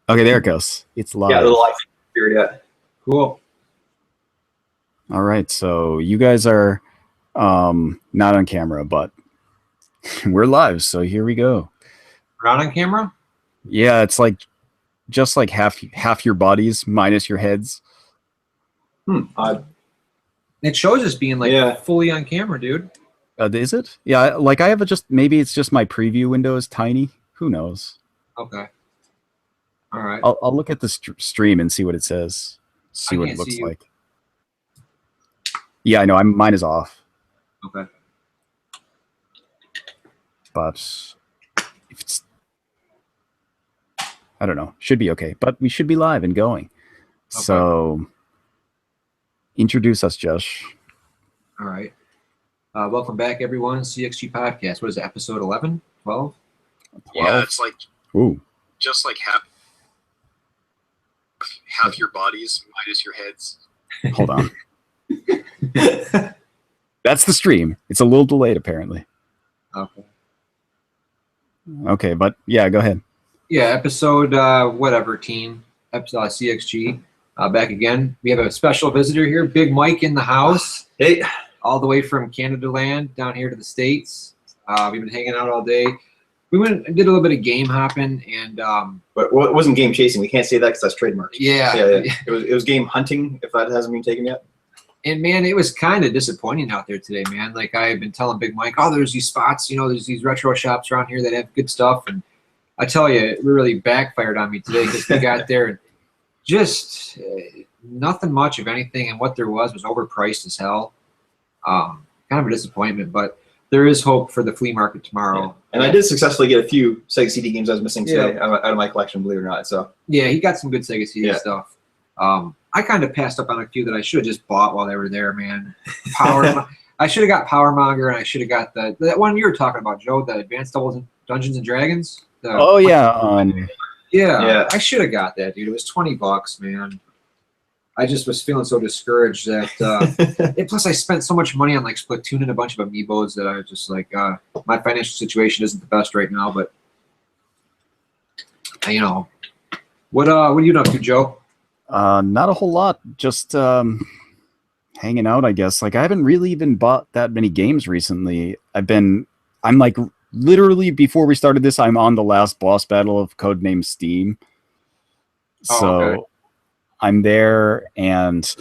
Okay, there it goes. It's live. Yeah, the live period. Yeah. Cool. All right, so you guys are not on camera, but we're live. So here we go. We're not on camera? Yeah, it's like just like half your bodies minus your heads. It shows us being like fully on camera, dude. Is it? Yeah, like I have maybe it's just my preview window is tiny. Who knows? Okay. All right. I'll look at the stream and see what it says. See what it looks like. Yeah, I know. Mine is off. Okay. But if it's, I don't know. Should be okay. But we should be live and going. Okay. So introduce us, Josh. All right. Welcome back, everyone. CxG Podcast. What is it, episode 11? 12? Yeah, it's like just like half your bodies minus your heads. Hold on. That's the stream. It's a little delayed, apparently. Okay, but yeah, go ahead. Yeah, episode whatever, team. Episode CxG. Back again. We have a special visitor here, Big Mike in the house. Hey. All the way from Canada land down here to the States. We've been hanging out all day. We went and did a little bit of game hopping, and but it wasn't game chasing. We can't say that because that's trademarked. Yeah. It was game hunting. If that hasn't been taken yet. And man, it was kind of disappointing out there today, man. Like I've been telling Big Mike, there's these spots, there's these retro shops around here that have good stuff, and I tell you, it really backfired on me today because we got there and just nothing much of anything, and what there was overpriced as hell. Kind of a disappointment, but there is hope for the flea market tomorrow. Yeah. And I did successfully get a few Sega CD games I was missing today out of my collection, believe it or not. So yeah, he got some good Sega CD stuff. I kind of passed up on a few that I should have just bought while they were there, man. I should have got Power Monger, and I should have got that one you were talking about, Joe, the Advanced Dungeons and Dragons. Yeah. I should have got that, dude. It was $20, man. I just was feeling so discouraged that and plus I spent so much money on like Splatoon and a bunch of amiibos that I was just like my financial situation isn't the best right now, but what are you up to, Joe? Not a whole lot, just hanging out, I guess. Like I haven't really even bought that many games recently. I'm like literally before we started this, I'm on the last boss battle of Codename Steam. Okay. I'm there, and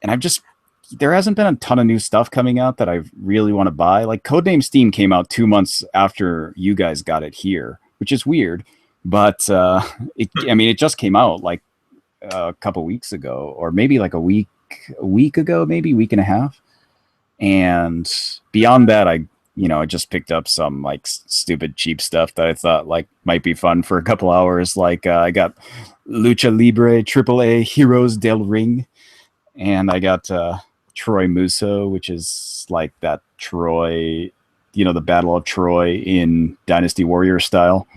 I've just, there hasn't been a ton of new stuff coming out that I really want to buy. Like Codename Steam came out 2 months after you guys got it here, which is weird, but it just came out like a couple weeks ago, or maybe like a week ago, maybe a week and a half. And beyond that, I just picked up some like stupid cheap stuff that I thought like might be fun for a couple hours. Like I got Lucha Libre AAA Heroes del Ring, and I got Troy Muso, which is like that Troy, the Battle of Troy in Dynasty Warrior style.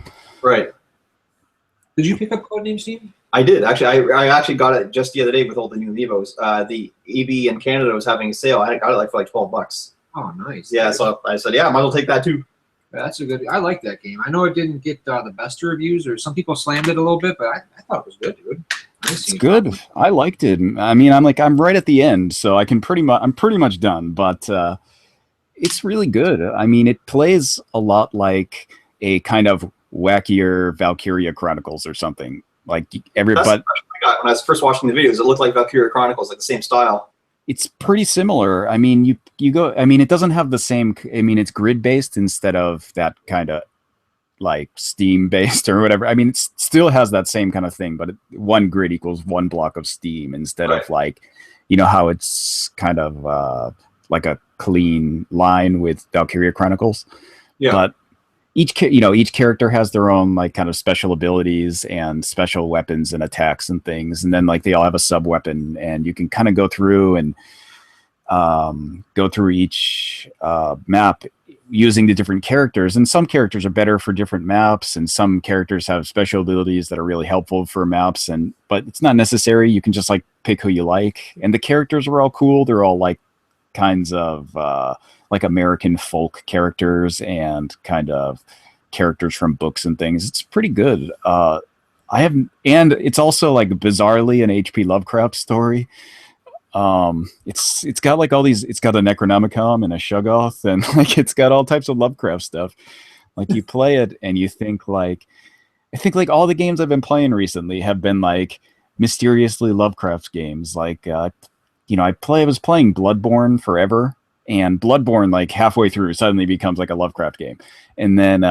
Right. Did you pick up Codename Steam? I did actually. I actually got it just the other day with all the new amiibos. The EB in Canada was having a sale. I got it for like $12. Oh, nice. Yeah, so I said, I might as well take that too. That's a good. I like that game. I know it didn't get the best reviews, or some people slammed it a little bit, but I thought it was good, dude. It's good. I liked it. I mean, I'm right at the end, so I'm pretty much done. But it's really good. I mean, it plays a lot like a kind of wackier Valkyria Chronicles or something. Like everybody. When I was first watching the videos, it looked like Valkyria Chronicles, like the same style. It's pretty similar. I mean, you go. I mean, it doesn't have the same. I mean, it's grid based instead of that kind of like Steam based or whatever. I mean, it still has that same kind of thing, but one grid equals one block of Steam instead of like, how it's kind of like a clean line with Valkyria Chronicles. Yeah. But each character has their own like kind of special abilities and special weapons and attacks and things, and then like they all have a sub weapon, and you can kind of go through and go through each map using the different characters. And some characters are better for different maps, and some characters have special abilities that are really helpful for maps. But it's not necessary. You can just like pick who you like, and the characters are all cool. They're all like kinds of like American folk characters and kind of characters from books and things. It's pretty good. I have, and it's also like bizarrely an HP Lovecraft story. It's got like all these. It's got a Necronomicon and a Shoggoth, and like it's got all types of Lovecraft stuff. Like you play it and you think like, I think like all the games I've been playing recently have been like mysteriously Lovecraft games. Like, I was playing Bloodborne forever, and Bloodborne like halfway through suddenly becomes like a Lovecraft game, and then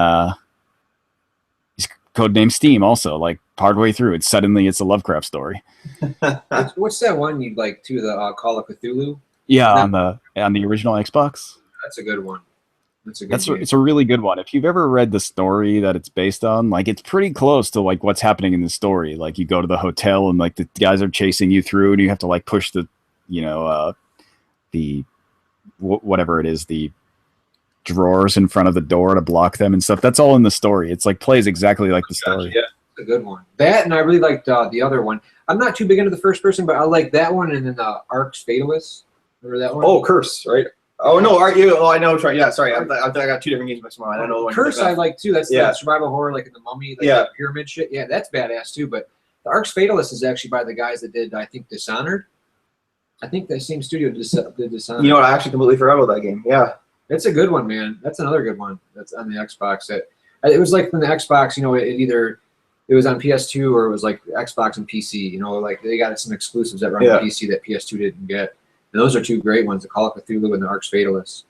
Codename Steam also like partway through it's a Lovecraft story. What's that one you like too? The Call of Cthulhu. Yeah, on the original Xbox. That's a good one. It's a really good one. If you've ever read the story that it's based on, like it's pretty close to like what's happening in the story. Like you go to the hotel and like the guys are chasing you through, and you have to like push the, whatever it is, the drawers in front of the door to block them and stuff. That's all in the story. It's like plays exactly like the story. Yeah, it's a good one. That, and I really liked the other one. I'm not too big into the first person, but I like that one, and then the Arx Fatalis. Remember that one? Oh, Curse, right? Oh no, are you? Oh, I know. Yeah, sorry. I got two different games mixed in my mind. I know the one. Curse I like too. That's the survival horror, like in the Mummy, like that pyramid shit. Yeah, that's badass too. But the Arx Fatalis is actually by the guys that did, I think, Dishonored. I think the same studio did Dishonored. You know what? I actually completely forgot about that game. Yeah, it's a good one, man. That's another good one. That's on the Xbox. It was like from the Xbox. It was on PS2 or it was like Xbox and PC. Like they got some exclusives that run on PC that PS2 didn't get. And those are two great ones, the Call of Cthulhu and the Arx Fatalis.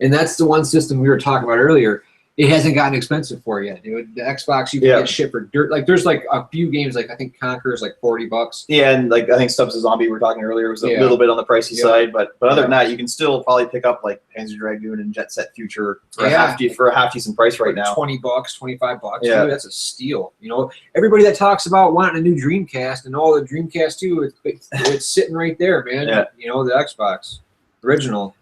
And that's the one system we were talking about earlier. It hasn't gotten expensive for yet. The Xbox, you can get shit for dirt. Like there's like a few games, like I think Conquer is like $40. Yeah, and like I think Stubbs the Zombie we were talking earlier was a little bit on the pricey side, but other than that, you can still probably pick up like Panzer Dragoon and Jet Set Future for a half decent price right now. $20, $25. Yeah, dude, that's a steal. Everybody that talks about wanting a new Dreamcast and all the Dreamcast too, it's sitting right there, man. Yeah. The Xbox original.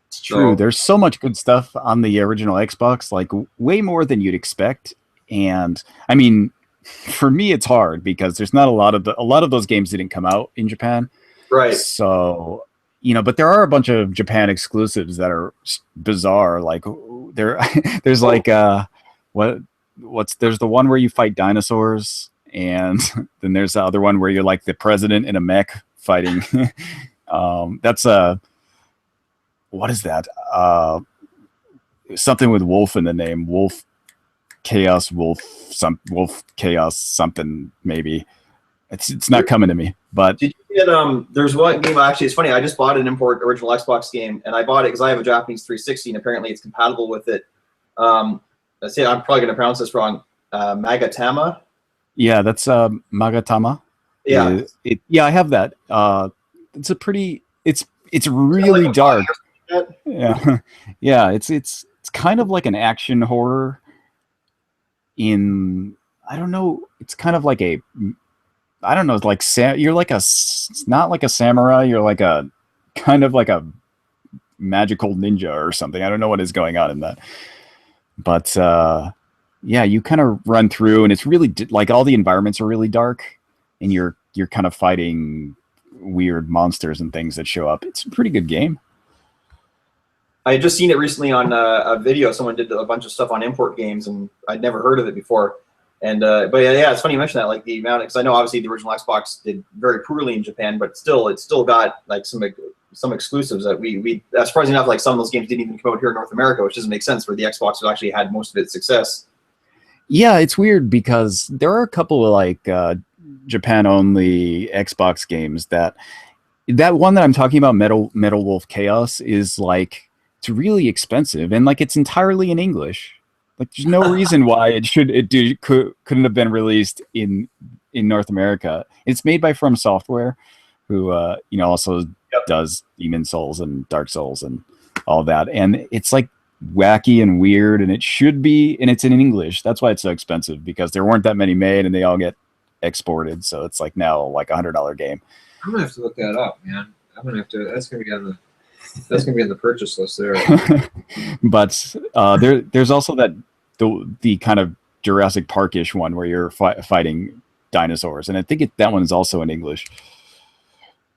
It's true. There's so much good stuff on the original Xbox, like way more than you'd expect. And I mean, for me, it's hard because there's not a lot of those games didn't come out in Japan. Right. So, but there are a bunch of Japan exclusives that are bizarre. Like there's like, there's the one where you fight dinosaurs, and then there's the other one where you're like the president in a mech fighting. That's what is that? Something with wolf in the name. Wolf Chaos, Wolf Chaos, something maybe. It's not coming to me. But did you get there's one game actually, it's funny, I just bought an import original Xbox game, and I bought it because I have a Japanese 360 and apparently it's compatible with it. Let's see, I'm probably gonna pronounce this wrong. Magatama? Yeah, that's Magatama. Yeah. I have that. It's really like dark. Yeah, it's kind of like an action horror I don't know, it's kind of like like you're like not like a samurai, you're like a kind of like a magical ninja or something. I don't know what is going on in that. But you kind of run through, and it's really like all the environments are really dark, and you're kind of fighting weird monsters and things that show up. It's a pretty good game. I had just seen it recently on a video. Someone did a bunch of stuff on import games, and I'd never heard of it before. And but yeah, it's funny you mention that, like the amount, because I know obviously the original Xbox did very poorly in Japan, but still, it's still got like some exclusives that we surprisingly enough, like some of those games didn't even come out here in North America, which doesn't make sense, where the Xbox actually had most of its success. Yeah, it's weird because there are a couple of like Japan only Xbox games that one that I'm talking about, Metal Wolf Chaos, is like, it's really expensive, and like it's entirely in English. Like there's no reason why couldn't have been released in North America. It's made by From Software, who also does Demon Souls and Dark Souls and all that. And it's like wacky and weird, and it should be, and it's in English. That's why it's so expensive, because there weren't that many made, and they all get exported. So it's like now like $100 game. I'm gonna have to look that up, man. I'm gonna have to. That's gonna be on the purchase list there. But there's also the kind of Jurassic Park-ish one where you're fighting dinosaurs, and I think that one is also in English.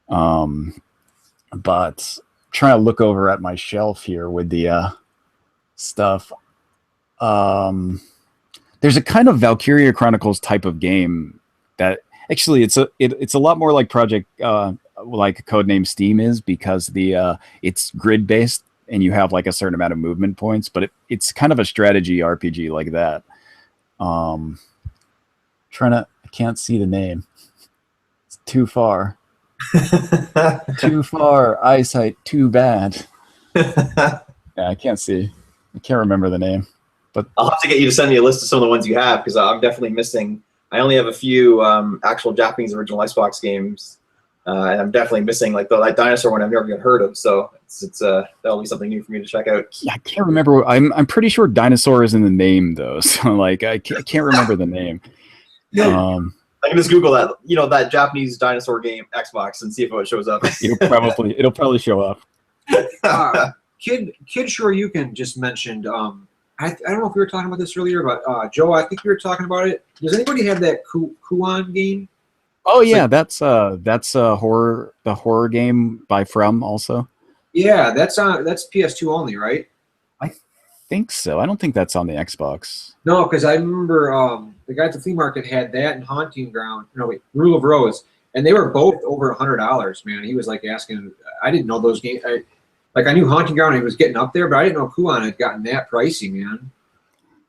But trying to look over at my shelf here with the stuff. There's a kind of Valkyria Chronicles type of game that actually it's a lot more like Project like Codename Steam is, because it's grid based and you have like a certain amount of movement points, but it's kind of a strategy RPG like that. I can't see the name. It's too far. Too far. Eyesight too bad. Yeah, I can't see. I can't remember the name. But I'll have to get you to send me a list of some of the ones you have, because I'm definitely missing. I only have a few actual Japanese original Xbox games, and I'm definitely missing like that dinosaur one I've never even heard of. So it's that'll be something new for me to check out. yeah, I can't remember. I'm pretty sure dinosaur is in the name though. So like I can't remember the name. I can just Google that, that Japanese dinosaur game Xbox, and see if it shows up. It'll probably show up. Kid Sure You Can just mentioned. I don't know if we were talking about this earlier, but Joe, I think we were talking about it. Does anybody have that Kuon game? Oh yeah, that's the horror game by From also. Yeah, that's PS2 only, right? I think so. I don't think that's on the Xbox. No, because I remember the guy at the flea market had that and Haunting Ground. No, wait, Rule of Rose, and they were both over $100. Man, he was like asking. I didn't know those games. I knew Haunting Ground, he was getting up there, but I didn't know Kuon had gotten that pricey, man.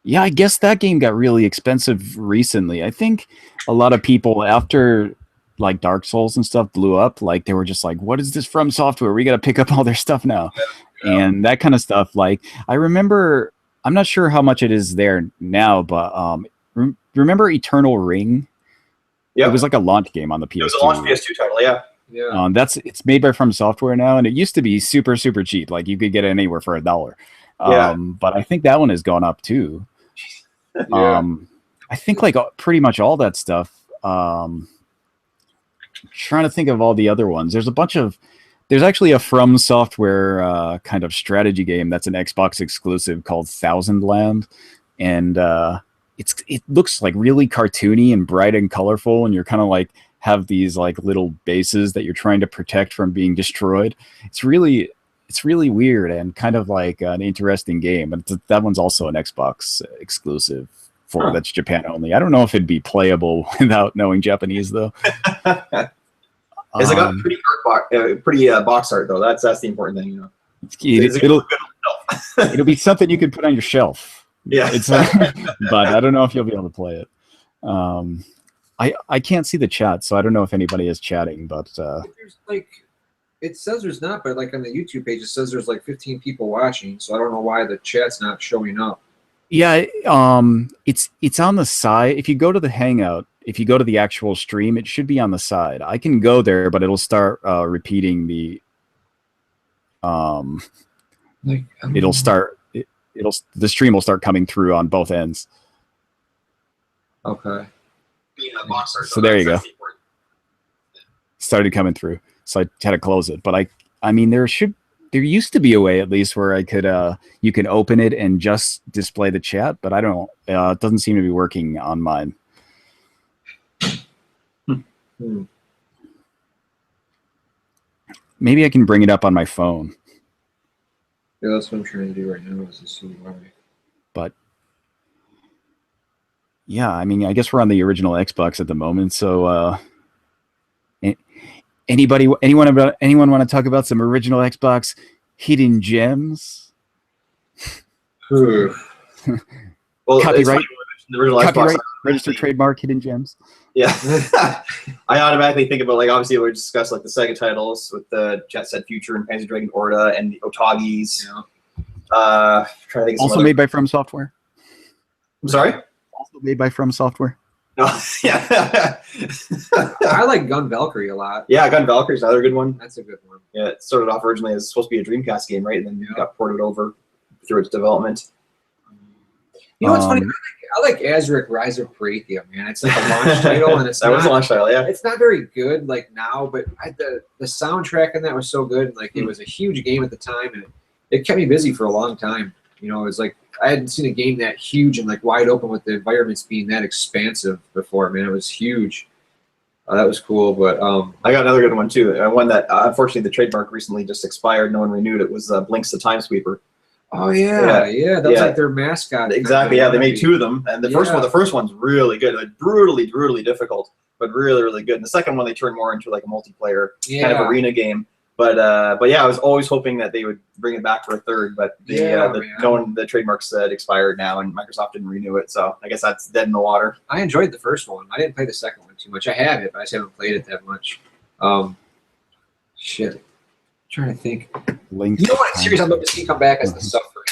Yeah, I guess that game got really expensive recently. I think a lot of people, after like Dark Souls and stuff blew up, like they were just like, what is this From Software? We got to pick up all their stuff now. Yeah. And that kind of stuff. Like, I remember, I'm not sure how much it is there now, but remember Eternal Ring? Yeah. It was like a launch game on the PS2. It was a launch PS2 title, yeah. Yeah. It's made by From Software now, and it used to be super, super cheap. Like you could get it anywhere for $1. But I think that one has gone up too. Yeah. I think like pretty much all that stuff. Trying to think of all the other ones. There's actually a From Software kind of strategy game that's an Xbox exclusive called Thousand Land, and it looks like really cartoony and bright and colorful, and you're kind of like have these like little bases that you're trying to protect from being destroyed. It's really weird and kind of like an interesting game. And that one's also an Xbox exclusive that's Japan only. I don't know if it'd be playable without knowing Japanese though. It's like a pretty box art though. That's the important thing, It'll be something you could put on your shelf. Yeah. But I don't know if you'll be able to play it. I can't see the chat, so I don't know if anybody is chatting, but there's like, it says there's not, but like on the YouTube page it says there's like 15 people watching, so I don't know why the chat's not showing up. Yeah, it's on the side. If you go to the Hangout, if you go to the actual stream, it should be on the side. I can go there, but it'll start repeating the the stream will start coming through on both ends. Okay. So there you go. Started coming through, so I had to close it. But I mean, there used to be a way at least where I could you can open it and just display the chat, but I don't. It doesn't seem to be working on mine. Maybe I can bring it up on my phone. Yeah, that's what I'm trying to do right now. Is to see why. But yeah, I mean, I guess we're on the original Xbox at the moment. So, anyone want to talk about some original Xbox hidden gems? Well, copyright, the original Xbox, registered trademark, hidden gems. Yeah, I automatically think about, like, obviously we discussed like the Sega titles with the Jet Set Future and Panzer Dragoon Orta and the Otagis. Yeah. Trying to think. Also made by From Software. I'm sorry. Also made by From Software. No, yeah. I like Gun Valkyrie a lot. Yeah, Gun Valkyrie is another good one. That's a good one. Yeah, it started off originally as supposed to be a Dreamcast game, right? And then got ported over through its development. You know what's funny? I like Azuric Rise of Parathia, man. It's like a launch title, and it's that was a launch title, yeah. It's not very good like now, but the soundtrack in that was so good. And, like, it was a huge game at the time, and it kept me busy for a long time. You know, it was like I hadn't seen a game that huge and like wide open with the environments being that expansive before. Man, it was huge. That was cool. But I got another good one too. One that unfortunately the trademark recently just expired. No one renewed it. Was Blinks the Time Sweeper. Oh yeah. That was like their mascot. Exactly. Yeah, they made two of them, and the first one's really good. Like brutally difficult. but really, really good. And the second one they turned more into like a multiplayer kind of Yeah. arena game. But yeah, I was always hoping that they would bring it back for a third, but the trademarks said expired now, and Microsoft didn't renew it, so I guess that's dead in the water. I enjoyed the first one. I didn't play the second one too much. I have it, but I just haven't played it that much. Shit. I'm trying to think. Link. You know what series I'd love to see come back as The Suffering?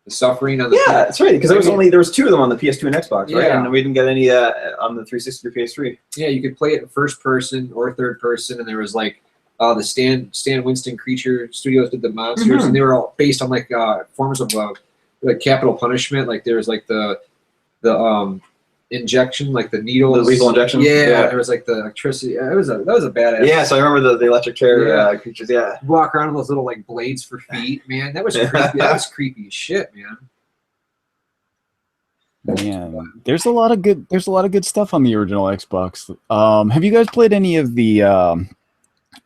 The Suffering on the Yeah, that's right, because there was two of them on the PS2 and Xbox, right? Yeah. And we didn't get any on the 360 or PS3. Yeah, you could play it in first person or third person, and there was like the Stan Winston Creature Studios did the monsters, and they were all based on like forms of like capital punishment. Like there was like the injection, like the needles, the lethal injection. Yeah, there was like the electricity. That was a badass. Yeah, so I remember the electric chair creatures. Yeah, walk around with those little like blades for feet. Man, that was creepy. That was creepy as shit, man. Man, there's a lot of good stuff on the original Xbox. Have you guys played any of the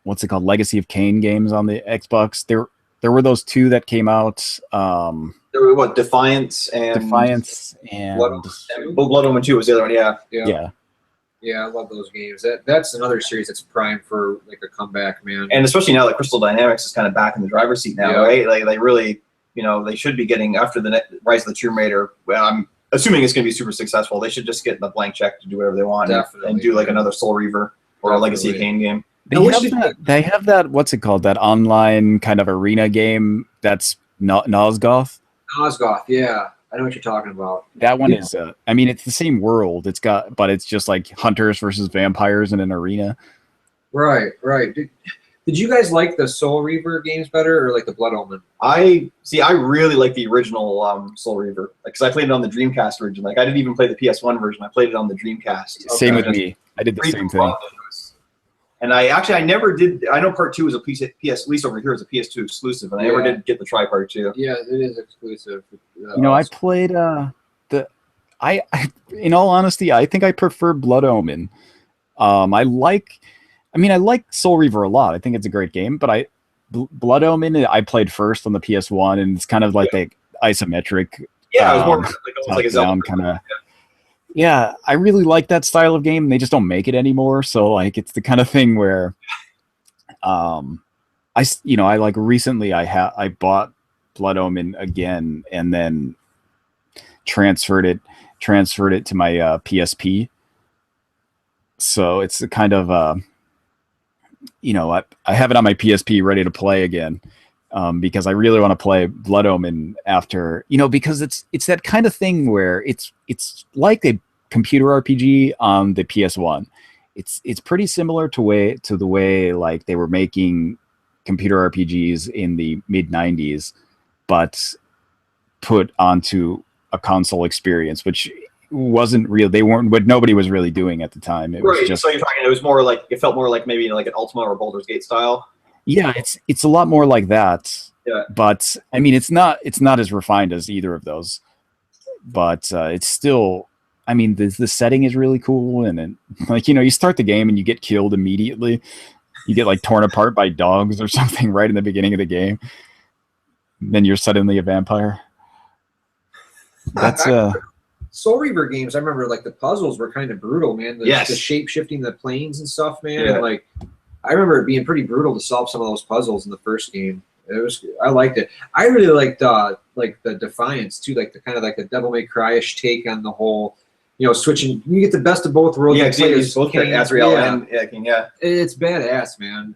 what's it called, Legacy of Kain games on the Xbox? There were those two that came out. There were what, Defiance and Blood Omen 2 was the other one. Yeah. Yeah, I love those games. That's another series that's prime for like a comeback, man. And especially now that Crystal Dynamics is kind of back in the driver's seat now, right? Like they really, they should be getting after the Rise of the Tomb Raider. Well, I'm assuming it's going to be super successful. They should just get the blank check to do whatever they want and do like another Soul Reaver or a Legacy of Kain game. They have that, what's it called, that online kind of arena game that's Nosgoth? Nosgoth, yeah. I know what you're talking about. That one is, I mean, it's the same world. But it's just like hunters versus vampires in an arena. Right. Did you guys like the Soul Reaver games better or like the Blood Omen? I really like the original Soul Reaver because I played it on the Dreamcast version. Like I didn't even play the PS1 version. I played it on the Dreamcast. Same with me. I did the same thing. And I never did. I know Part 2 was a PS, at least over here, is a PS2 exclusive, and I never did get the try Part 2. Yeah, it is exclusive. I played I in all honesty, I think I prefer Blood Omen. I like Soul Reaver a lot. I think it's a great game, but Blood Omen I played first on the PS1, and it's kind of like the isometric. Yeah, it was more like a Zelda kind of. Yeah, I really like that style of game. They just don't make it anymore. So like, it's the kind of thing where, recently I bought Blood Omen again and then transferred it to my PSP. So it's a kind of, I have it on my PSP ready to play again. Because I really want to play Blood Omen after, because it's that kind of thing where it's like a computer RPG on the PS1. It's pretty similar to the way like they were making computer RPGs in the mid 90s, but put onto a console experience, which wasn't real. They weren't what nobody was really doing at the time. It was just, so you're talking. It felt more like maybe like an Ultima or Baldur's Gate style. Yeah, it's a lot more like that. Yeah. But I mean, it's not as refined as either of those. But it's still, I mean, the setting is really cool, and then you start the game and you get killed immediately. You get like torn apart by dogs or something right in the beginning of the game. Then you're suddenly a vampire. That's Soul Reaver games. I remember like the puzzles were kind of brutal, man. The shape shifting the planes and stuff, man. Yeah. And, like I remember it being pretty brutal to solve some of those puzzles in the first game. I liked it. I really liked like the Defiance too, like the kind of like a Devil May Cry-ish take on the whole, switching. You get the best of both worlds. Yeah, because both Azrael and King. Yeah, it's badass, man.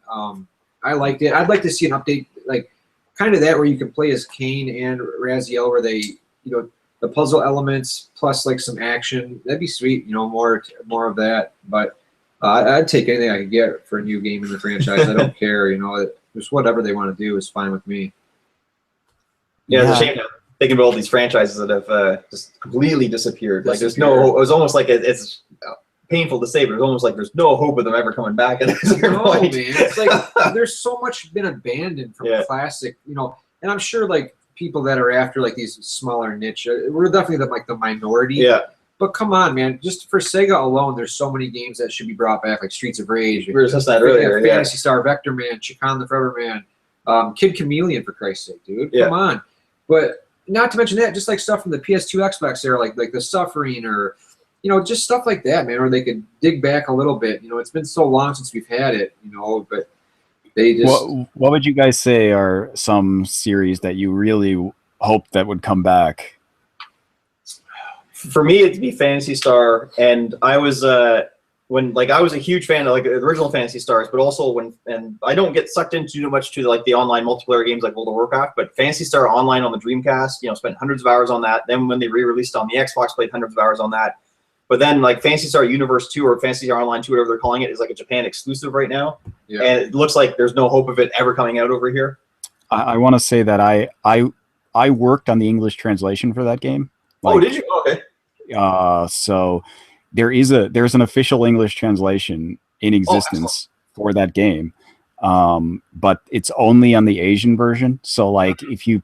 I liked it. I'd like to see an update, like kind of that where you can play as Kain and Raziel, where they, the puzzle elements plus like some action. That'd be sweet. More of that. But I'd take anything I could get for a new game in the franchise. I don't care. Just whatever they want to do is fine with me. Yeah, it's a shame thinking about all these franchises that have just completely disappeared. Like there's no. It was almost like it's painful to say, but it's almost like there's no hope of them ever coming back. At this point. Man, it's like there's so much been abandoned from classic. And I'm sure like people that are after like these smaller niche, we're definitely the minority. Yeah. But come on, man! Just for Sega alone, there's so many games that should be brought back, like Streets of Rage. We were just that earlier. Phantasy Star, Vector Man, Chikan the Forever Man, Kid Chameleon, for Christ's sake, dude! Come on! But not to mention that, just like stuff from the PS2, Xbox era, like the Suffering or just stuff like that, man, where they could dig back a little bit. It's been so long since we've had it, but they just. What would you guys say are some series that you really hope that would come back? For me, it'd be Phantasy Star, and I was I was a huge fan of the original Phantasy Stars, but also and I don't get sucked into too much to the online multiplayer games like World of Warcraft, but Phantasy Star Online on the Dreamcast, spent hundreds of hours on that. Then when they re-released on the Xbox, played hundreds of hours on that. But then Phantasy Star Universe 2 or Phantasy Star Online 2, whatever they're calling it, is a Japan exclusive right now, and it looks like there's no hope of it ever coming out over here. I want to say that I worked on the English translation for that game. Did you? Okay. So there's an official English translation in existence for that game, but it's only on the Asian version. So if you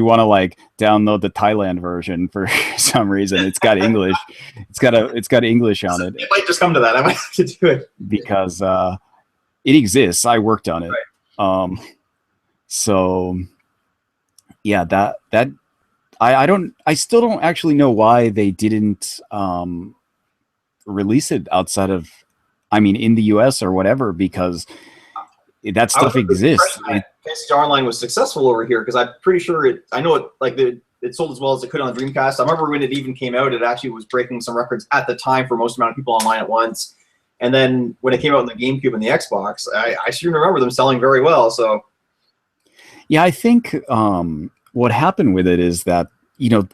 want to download the Thailand version for some reason, it's got English. It's got English on it. It might just come to that. I might have to do it because it exists. I worked on it. Right. So yeah, that I still don't actually know why they didn't release it outside of, in the US or whatever, because that stuff exists. Phantasy Star Online was successful over here because I'm pretty sure it sold as well as it could on the Dreamcast. I remember when it even came out, it actually was breaking some records at the time for most amount of people online at once. And then when it came out on the GameCube and the Xbox, I sure remember them selling very well. So yeah, I think what happened with it is that,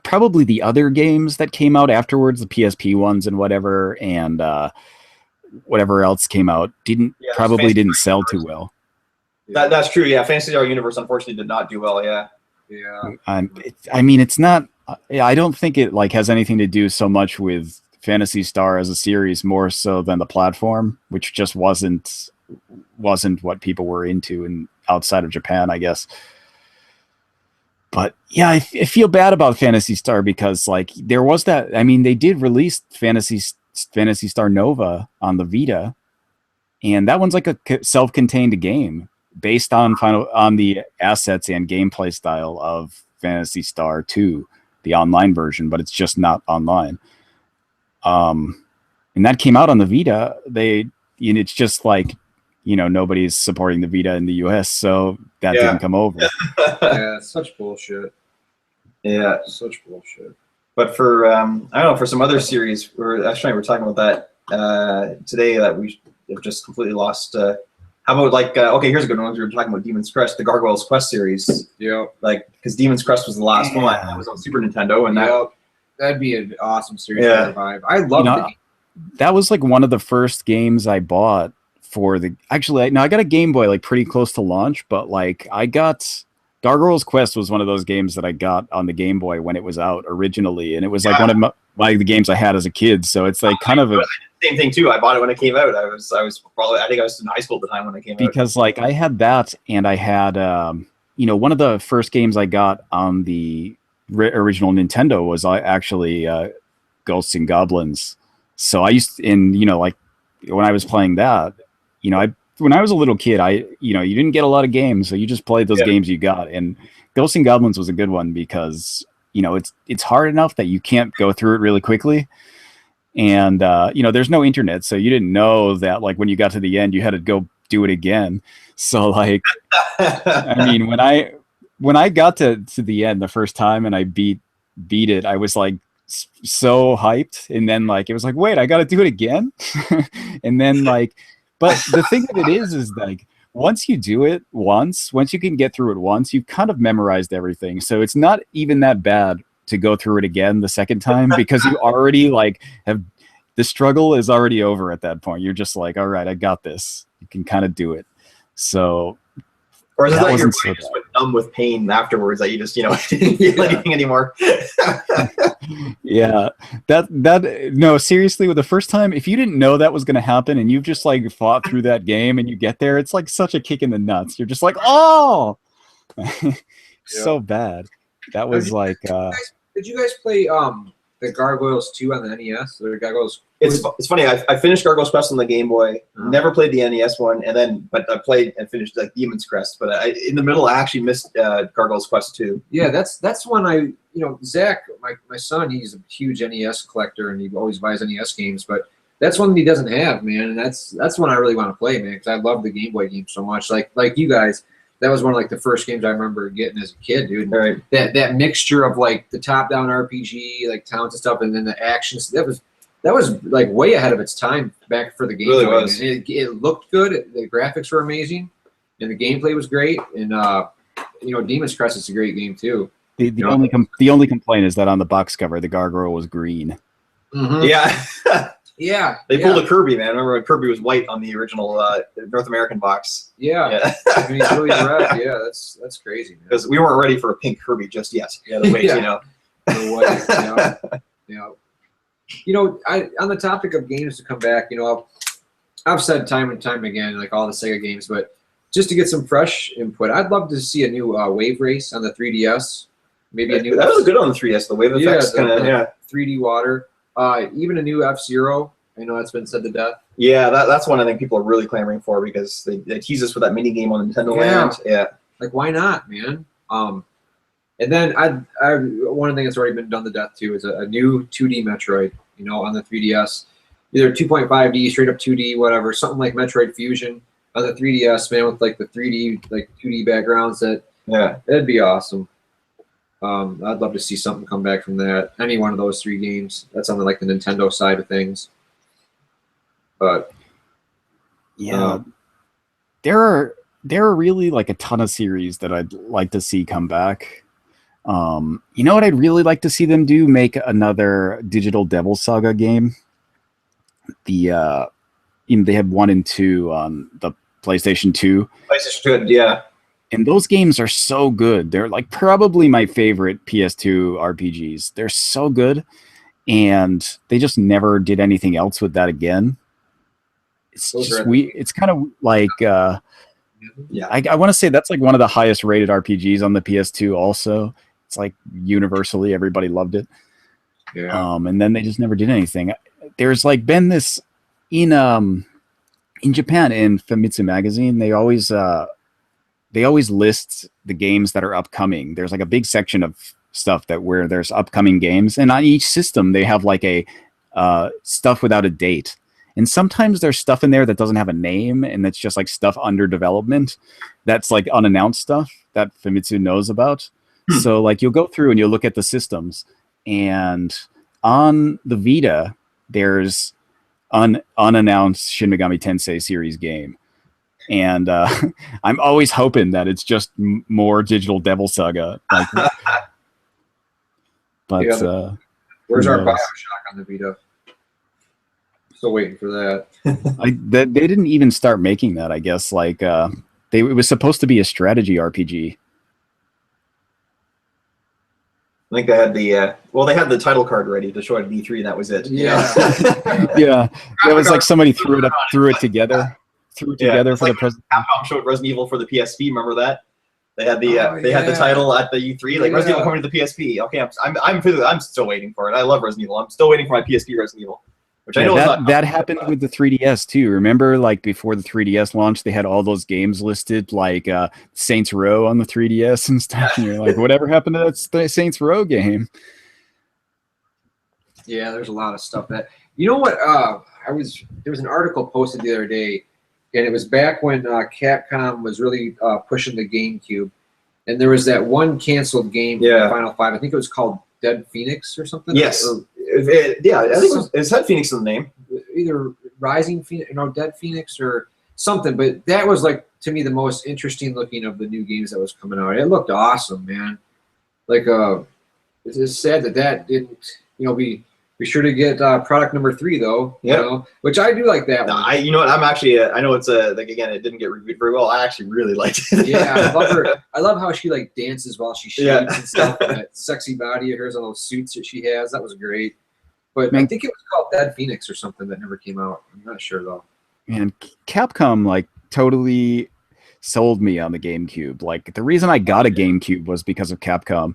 probably the other games that came out afterwards, the PSP ones and whatever, and whatever else came out, didn't sell too well. That's true. Yeah, Phantasy Star Universe unfortunately did not do well. Yeah. It's not. I don't think it has anything to do so much with Phantasy Star as a series, more so than the platform, which just wasn't what people were into and outside of Japan, I guess. But yeah, I feel bad about Phantasy Star because there was that. They did release Phantasy Star Nova on the Vita, and that one's a self-contained game based on the assets and gameplay style of Phantasy Star 2, the online version, but it's just not online. And that came out on the Vita. It's just nobody's supporting the Vita in the US, so that didn't come over. Yeah, such bullshit. Yeah, such bullshit. But for I don't know, for some other series, we're talking about that today that we have just completely lost. How about okay, here's a good one. We were talking about Demon's Crest, the Gargoyles Quest series. Yeah. Because Demon's Crest was the last one. It was on Super Nintendo, and that'd be an awesome series to revive. I love it. That was one of the first games I bought for the. Actually, I got a Game Boy pretty close to launch, but I got Gargoyles Quest was one of those games that I got on the Game Boy when it was out originally, and it was one of the games I had as a kid. So it's kind of a same thing too. I bought it when it came out. I think I was in high school at the time when it came out. Because I had that, and I had one of the first games I got on the original Nintendo was actually Ghosts and Goblins. So I used when I was playing that, when I was a little kid, you didn't get a lot of games, so you just played those games you got. And Ghosts and Goblins was a good one because it's hard enough that you can't go through it really quickly. And there's no internet, so you didn't know that when you got to the end, you had to go do it again. So when I got to the end the first time and I beat it, I was so hyped, and then it was wait, I got to do it again. And then but the thing of it is once you do it once you can get through it once, you've kind of memorized everything. So it's not even that bad to go through it again the second time because you already have the struggle is already over at that point. You're just all right, I got this. You can kind of do it. So or is it that your body just went numb with pain afterwards that you just didn't feel anything anymore? Yeah, no, seriously, with the first time, if you didn't know that was going to happen and you've just fought through that game and you get there, it's such a kick in the nuts. You're just oh, so bad. That was Did you guys play the Gargoyles 2 on the NES? Or Gargoyles? It's funny. I finished Gargoyles Quest on the Game Boy. Never played the NES one, but I played and finished like Demon's Crest. But in the middle, I actually missed Gargoyles Quest 2. Yeah, that's one Zach, my son, he's a huge NES collector and he always buys NES games, but that's one that he doesn't have, man. And that's one I really want to play, man, because I love the Game Boy game so much. Like you guys, that was one of like the first games I remember getting as a kid, dude. Right. That mixture of like the top-down RPG, like towns and stuff, and then the actions. That was like way ahead of its time back for the Game Boy. Really was. It looked good. The graphics were amazing, and the gameplay was great. And Demon's Crest is a great game too. The only complaint is that on the box cover the gargoyle was green. Mm-hmm. Yeah. Yeah. They pulled a Kirby, man. Remember when Kirby was white on the original North American box? Yeah. I mean, he's really red. Yeah, that's crazy, man. Because we weren't ready for a pink Kirby just yet. Yeah, the wait, The white, on the topic of games to come back, I've said time and time again, like all the Sega games, but just to get some fresh input, I'd love to see a new Wave Race on the 3DS. Maybe a new. That was good on the 3DS. The wave effects, 3D water. Even a new F-Zero. I know that's been said to death. Yeah, that's one I think people are really clamoring for because they tease us with that mini game on Nintendo Land. Yeah. Like, why not, man? And then one thing that's already been done to death too is a new 2D Metroid. On the 3DS, either 2.5D, straight up 2D, whatever, something like Metroid Fusion on the 3DS, man, with like the 3D, like 2D backgrounds. That'd be awesome. I'd love to see something come back from that. Any one of those 3 games. That's on the Nintendo side of things. But yeah, there are really like a ton of series that I'd like to see come back. You know what I'd really like to see them do? Make another Digital Devil Saga game. They had 1 and 2 on the PlayStation 2. PlayStation 2, yeah. And those games are so good. They're like probably my favorite PS2 RPGs. They're so good. And they just never did anything else with that again. It's just it's kind of like I want to say that's like one of the highest rated RPGs on the PS2 also. It's like universally everybody loved it. Yeah. And then they just never did anything. There's like been this in Japan in Famitsu magazine, they always list the games that are upcoming. There's like a big section of stuff where there's upcoming games, and on each system they have like a stuff without a date. And sometimes there's stuff in there that doesn't have a name, and it's just like stuff under development. That's like unannounced stuff that Famitsu knows about. So like you'll go through and you'll look at the systems, and on the Vita there's unannounced Shin Megami Tensei series game. And I'm always hoping that it's just more Digital Devil Saga. But where's our BioShock on the Vita? Still waiting for that. They didn't even start making that, I guess. Like it was supposed to be a strategy RPG. I think they had they had the title card ready to show it at E3, and that was it. Yeah. Yeah. It was like somebody threw it together for the president. Capcom showed Resident Evil for the PSP. Remember that? They had the title at the E3, like Resident Evil coming to the PSP. Okay, I'm still waiting for it. I love Resident Evil. I'm still waiting for my PSP Resident Evil, which I know that happened with the 3DS too. Remember, like before the 3DS launched, they had all those games listed, like Saints Row on the 3DS and stuff. And you're like, whatever happened to that Saints Row game? Yeah, there's a lot of stuff that what there was an article posted the other day. And it was back when Capcom was really pushing the GameCube. And there was that one canceled game from the Final Five. I think it was called Dead Phoenix or something. Yes. I think it had Phoenix in the name. Either Rising Phoenix, Dead Phoenix or something. But that was, like, to me, the most interesting looking of the new games that was coming out. It looked awesome, man. Like, it's sad that didn't, be sure to get product number 3 though. Which I do like that one. You know what? I'm actually. I know it's like again, it didn't get reviewed very well. I actually really liked it. Yeah, I love her. I love how she like dances while she shaves and stuff. And that sexy body of hers on those suits that she has. That was great. But I think it was called Dead Phoenix or something that never came out. I'm not sure though. Man, Capcom like totally sold me on the GameCube. Like the reason I got a GameCube was because of Capcom.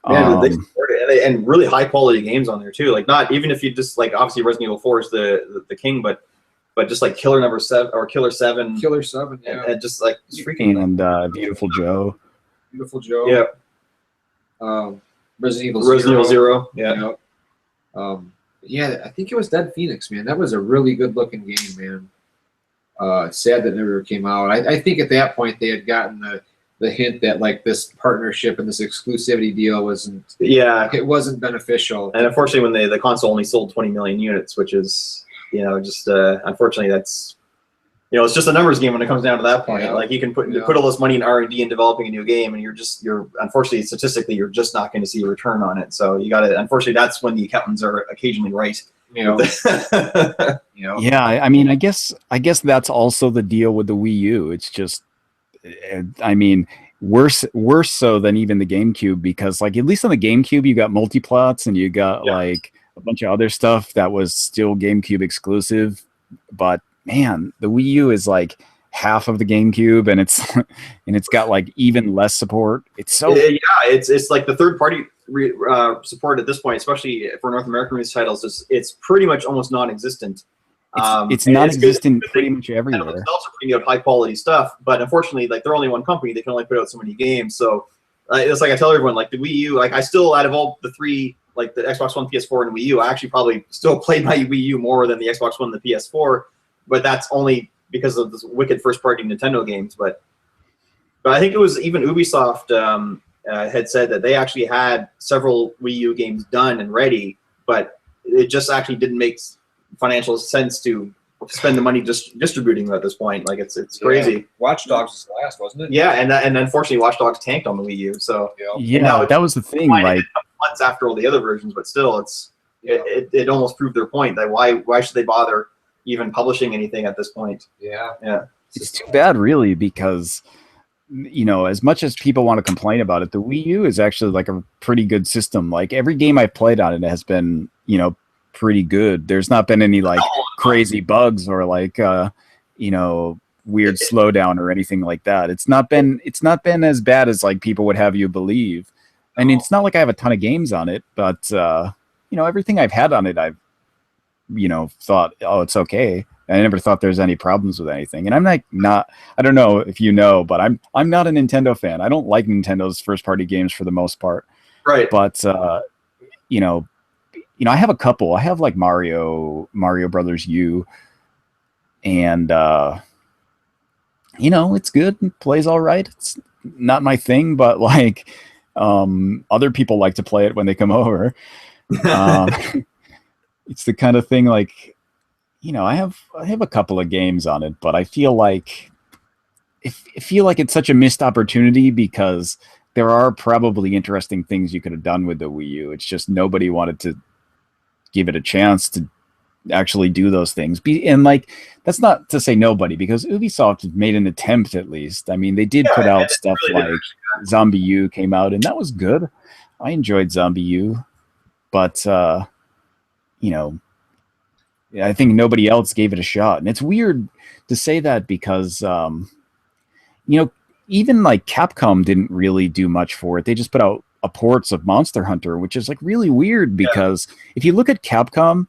Yeah, they supported it. and really high quality games on there too. Like not even if you just like obviously Resident Evil 4 is the king, but just like Killer 7 or Killer 7, yeah, and just like it's freaking and Beautiful Joe. Beautiful Joe. Yeah. Resident Evil Zero. Yeah. You know? Yeah, I think it was Dead Phoenix, man. That was a really good looking game, man. It's sad that it never came out. I think at that point they had gotten the hint that like this partnership and this exclusivity deal wasn't beneficial. And unfortunately, when the console only sold 20 million units, which is just unfortunately that's it's just a numbers game when it comes down to that point. Like you can put all this money in R&D and developing a new game, and you're unfortunately statistically you're just not going to see a return on it. So you got to unfortunately that's when the accountants are occasionally right. Yeah, I mean, I guess that's also the deal with the Wii U. It's just, I mean, worse so than even the GameCube, because like at least on the GameCube you got multiplots and you got like a bunch of other stuff that was still GameCube exclusive, but man, the Wii U is like half of the GameCube, and it's got like even less support. It's it's like the third party support at this point, especially for North American release titles, it's pretty much almost non-existent. It's non-existent pretty much everywhere. Themselves are putting out high quality stuff, but unfortunately, like they're only one company, they can only put out so many games. So it's like I tell everyone, like the Wii U, like I still out of all the three, like the Xbox One, PS4, and Wii U, I actually probably still played my Wii U more than the Xbox One and the PS4, but that's only because of this wicked first-party Nintendo games. But I think it was even Ubisoft had said that they actually had several Wii U games done and ready, but it just actually didn't make financial sense to spend the money just distributing them at this point. Like it's crazy. Watch Dogs was last, wasn't it? Yeah, and unfortunately, Watch Dogs tanked on the Wii U. So that was the thing. Like months after all the other versions, but still, it almost proved their point that why should they bother even publishing anything at this point? Yeah. It's too bad, really, because as much as people want to complain about it, the Wii U is actually like a pretty good system. Like every game I've played on it has been, pretty good. There's not been any like crazy bugs or like weird slowdown or anything like that. It's not been as bad as like people would have you believe. And it's not like I have a ton of games on it, but everything I've had on it, I've thought, oh, it's okay. I never thought there's any problems with anything. And I'm not I don't know if you know, but I'm not a Nintendo fan. I don't like Nintendo's first party games for the most part. Right. But I have a couple. I have like Mario Brothers U, and it's good. It plays all right. It's not my thing, but like other people like to play it when they come over. It's the kind of thing like, I have a couple of games on it, but I feel like it's such a missed opportunity because there are probably interesting things you could have done with the Wii U. It's just nobody wanted to give it a chance to actually do those things. And like, that's not to say nobody, because Ubisoft made an attempt at least. I mean, they did put out stuff like Zombie U came out, and that was good. I enjoyed Zombie U, but I think nobody else gave it a shot. And it's weird to say that because, even like Capcom didn't really do much for it. They just put out ports of Monster Hunter, which is like really weird because if you look at Capcom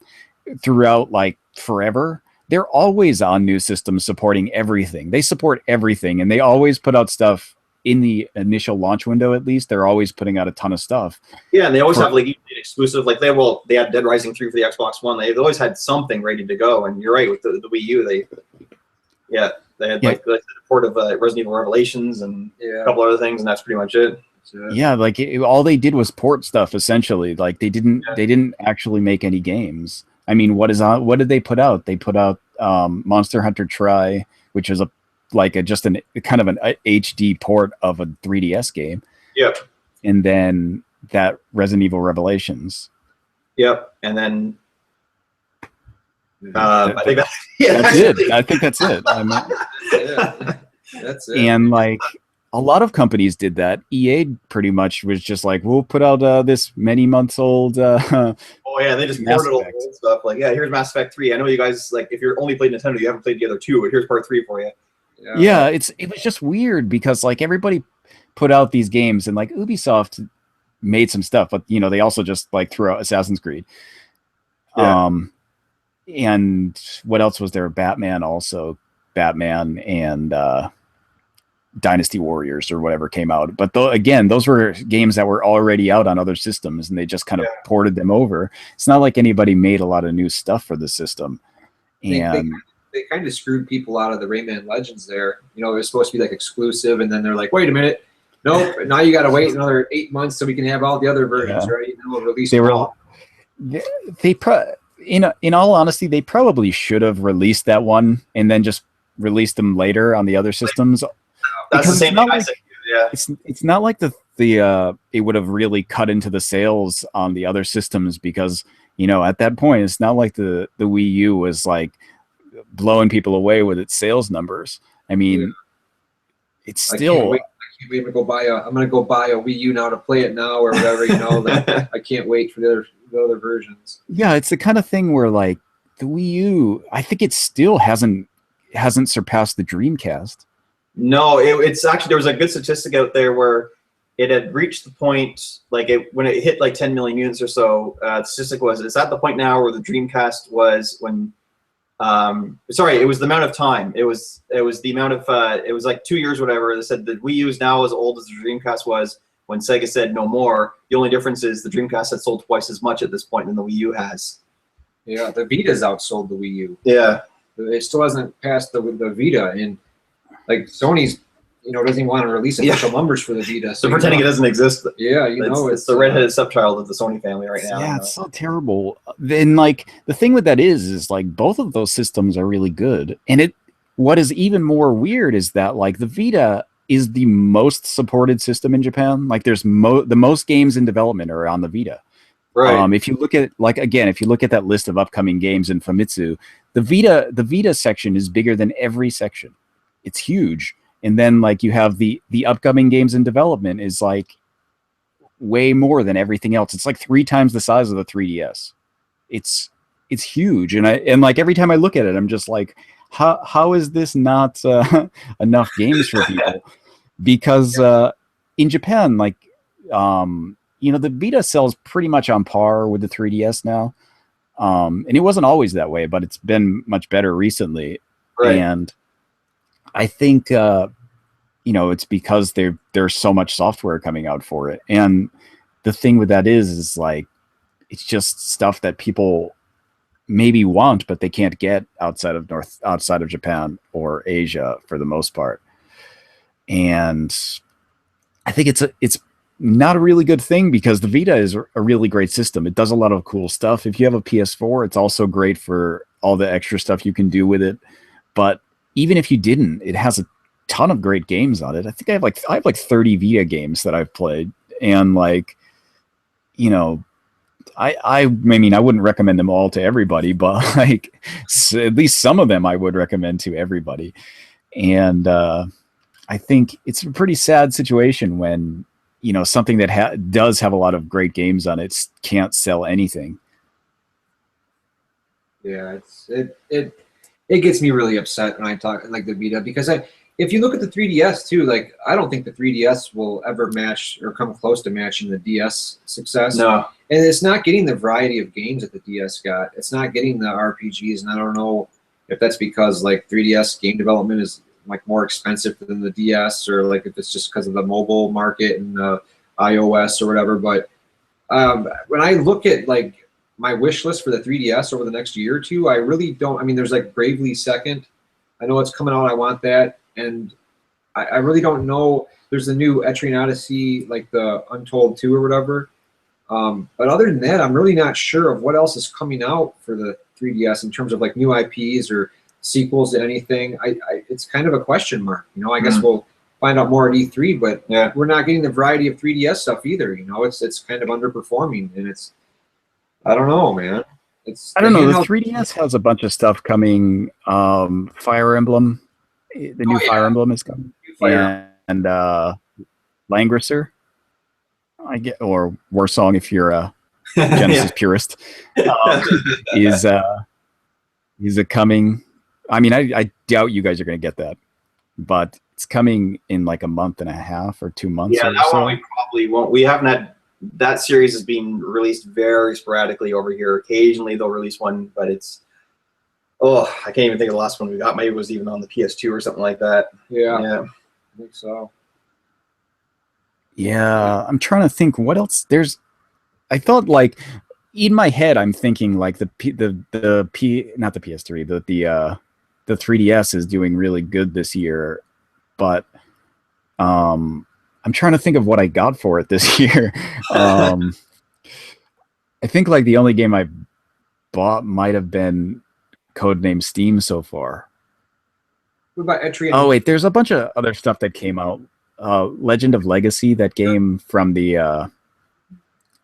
throughout like forever, they're always on new systems supporting everything. They support everything, and they always put out stuff in the initial launch window. At least they're always putting out a ton of stuff. Yeah, and they always have like exclusive. Like they had Dead Rising 3 for the Xbox One. They've always had something ready to go. And you're right with the Wii U. They had like the port of Resident Evil Revelations and a couple other things, and that's pretty much it. Yeah, like all they did was port stuff essentially. Like they didn't actually make any games. I mean, what did they put out? They put out Monster Hunter Tri, which is just an kind of an HD port of a 3DS game. Yep. And then that Resident Evil Revelations. Yep. And then I think that's it. I think that's it. That's it. And like a lot of companies did that. EA pretty much was just like, we'll put out this many months old. They just ported all the old stuff. Like, here's Mass Effect 3. I know you guys like if you're only played Nintendo, you haven't played the other two, but here's part 3 for you. Yeah, it was just weird because like everybody put out these games, and like Ubisoft made some stuff, but you know, they also just like threw out Assassin's Creed. Yeah. And what else was there? Batman and Dynasty Warriors or whatever came out. But again, those were games that were already out on other systems, and they just kind of ported them over. It's not like anybody made a lot of new stuff for the system. And they kind of screwed people out of the Rayman Legends there. You know, it was supposed to be like exclusive, and then they're like, wait a minute, nope, now you got to wait another 8 months so we can have all the other versions, right? And then we'll release them all. In all honesty, they probably should have released that one and then just released them later on the other systems. That's the same thing I said. Yeah, it's not like the it would have really cut into the sales on the other systems, because you know, at that point, it's not like the Wii U was like blowing people away with its sales numbers. I mean, it's still. I can't wait to go buy I'm gonna go buy a Wii U now to play it now or whatever. You know, like, I can't wait for the other versions. Yeah, it's the kind of thing where like the Wii U, I think it still hasn't surpassed the Dreamcast. No, it's actually, there was a good statistic out there where it had reached the point, like when it hit like 10 million units or so. The statistic was it's at the point now where the Dreamcast was when. Sorry, it was the amount of time. It was the amount of it was like 2 years, whatever. They said the Wii U is now as old as the Dreamcast was when Sega said no more. The only difference is the Dreamcast had sold twice as much at this point than the Wii U has. Yeah, the Vita's outsold the Wii U. Yeah, it still hasn't passed the Vita, and like Sony's, you know, doesn't even want to release official numbers for the Vita. So pretending it doesn't exist. Yeah, it's the redheaded stepchild of the Sony family right now. Yeah, it's so terrible. Then like the thing with that is like both of those systems are really good, and what is even more weird is that like the Vita is the most supported system in Japan. Like there's the most games in development are on the Vita. Right. If you look at that list of upcoming games in Famitsu, the Vita section is bigger than every section. It's huge. And then like you have the upcoming games in development is like way more than everything else. It's like 3 times the size of the 3DS. It's huge. And like every time I look at it, I'm just like, how is this not enough games for people? Because in Japan, like you know, the Vita sells pretty much on par with the 3DS now. And it wasn't always that way, but it's been much better recently. Right. And I think you know, it's because there's so much software coming out for it. And the thing with that is like it's just stuff that people maybe want, but they can't get outside of Japan or Asia for the most part. And I think it's not a really good thing, because the Vita is a really great system. It does a lot of cool stuff. If you have a PS4, it's also great for all the extra stuff you can do with it. But even if you didn't, it has a ton of great games on it. I think I have like 30 Vita games that I've played, and like, you know, I mean, I wouldn't recommend them all to everybody, but like at least some of them I would recommend to everybody. And I think it's a pretty sad situation when, you know, something that does have a lot of great games on it can't sell anything. Yeah, it gets me really upset when I talk like the Vita, because if you look at the 3DS too, like I don't think the 3DS will ever match or come close to matching the DS success. No. And it's not getting the variety of games that the DS got. It's not getting the RPGs, and I don't know if that's because like 3DS game development is like more expensive than the DS, or like if it's just because of the mobile market and the iOS or whatever. But when I look at like my wish list for the 3DS over the next year or two, I really don't. I mean, there's like Bravely Second. I know it's coming out. I want that, and I really don't know. There's the new Etrian Odyssey, like the Untold 2 or whatever. But other than that, I'm really not sure of what else is coming out for the 3DS in terms of like new IPs or sequels to anything. It's kind of a question mark. You know, I guess we'll find out more at E3, but we're not getting the variety of 3DS stuff either. You know, it's kind of underperforming, and I don't know, man. I don't know. The 3DS has a bunch of stuff coming. Fire Emblem, the new Fire Emblem is coming, and Langrisser, I get, or Warsong if you're a Genesis purist, is it coming? I mean, I doubt you guys are going to get that, but it's coming in like a month and a half or 2 months. Yeah, or that so. one we probably won't. We haven't had that series is being released very sporadically over here. Occasionally they'll release one, but it's I can't even think of the last one we got. Maybe it was even on the PS2 or something like that. Yeah, Yeah. I think so. Yeah, I'm trying to think what else. I thought like in my head, I'm thinking like not the PS3, the 3DS is doing really good this year, but I'm trying to think of what I got for it this year. I think like the only game I bought might have been Codename Steam so far. What about Etrian? Oh wait, there's a bunch of other stuff that came out. Legend of Legacy, that game from the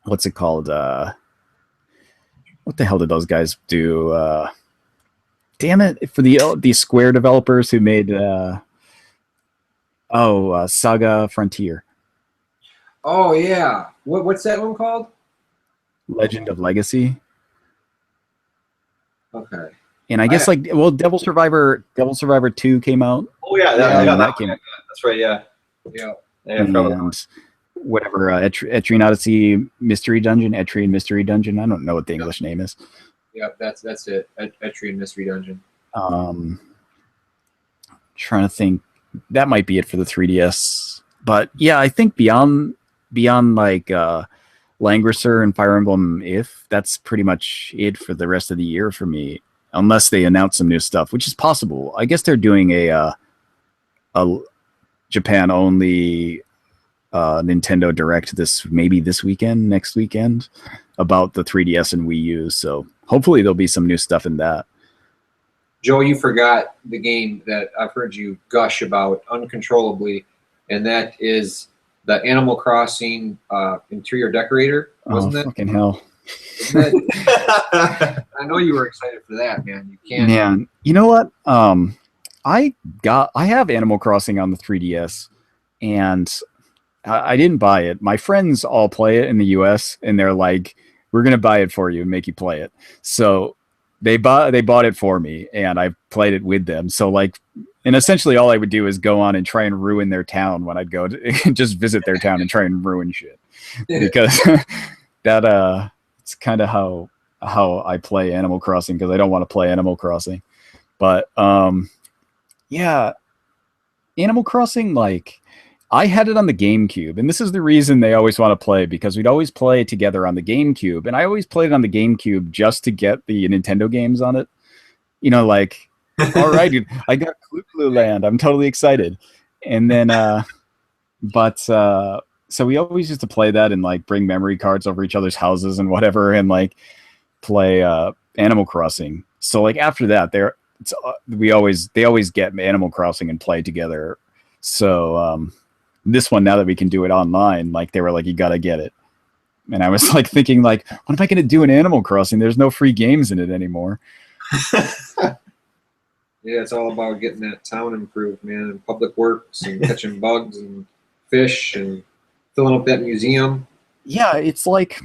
what's it called? What the hell did those guys do? Damn it! For the Square developers who made Saga Frontier. Oh yeah, what's that one called? Legend of Legacy. Okay. And I guess Devil Survivor 2 came out. Oh yeah, that came out. That's right. Yeah. Yeah. And whatever Etrian Odyssey Mystery Dungeon, Etrian Mystery Dungeon. I don't know what the English name is. Yep, that's it. Etrian Mystery Dungeon. Trying to think, that might be it for the 3DS. But yeah, I think beyond like Langrisser and Fire Emblem, if that's pretty much it for the rest of the year for me, unless they announce some new stuff, which is possible. I guess they're doing a Japan only Nintendo Direct this next weekend about the 3DS and Wii U. So hopefully there'll be some new stuff in that. Joe, you forgot the game that I've heard you gush about uncontrollably, and that is the Animal Crossing interior decorator, wasn't it? Fucking hell. I know you were excited for that, man. You can't. Man, you know what? I have Animal Crossing on the 3DS, and I didn't buy it. My friends all play it in the US, and they're like, "We're gonna buy it for you and make you play it." So they bought it for me, and I played it with them. So like, and essentially all I would do is go on and try and ruin their town when I'd go to just visit their town and try and ruin shit, because that it's kind of how I play Animal Crossing, because I don't want to play Animal Crossing. But yeah, Animal Crossing, like, I had it on the GameCube, and this is the reason they always want to play, because we'd always play together on the GameCube, and I always played it on the GameCube just to get the Nintendo games on it. You know, like, all right, dude, I got Clu Land. I'm totally excited. And then, so we always used to play that and like bring memory cards over each other's houses and whatever, and like play Animal Crossing. So like after that, they always get Animal Crossing and play together. So this one, now that we can do it online, like they were like, you gotta get it. And I was like thinking, like, what am I gonna do in Animal Crossing? There's no free games in it anymore. Yeah, it's all about getting that town improved, man, and public works and catching bugs and fish and filling up that museum. Yeah, it's like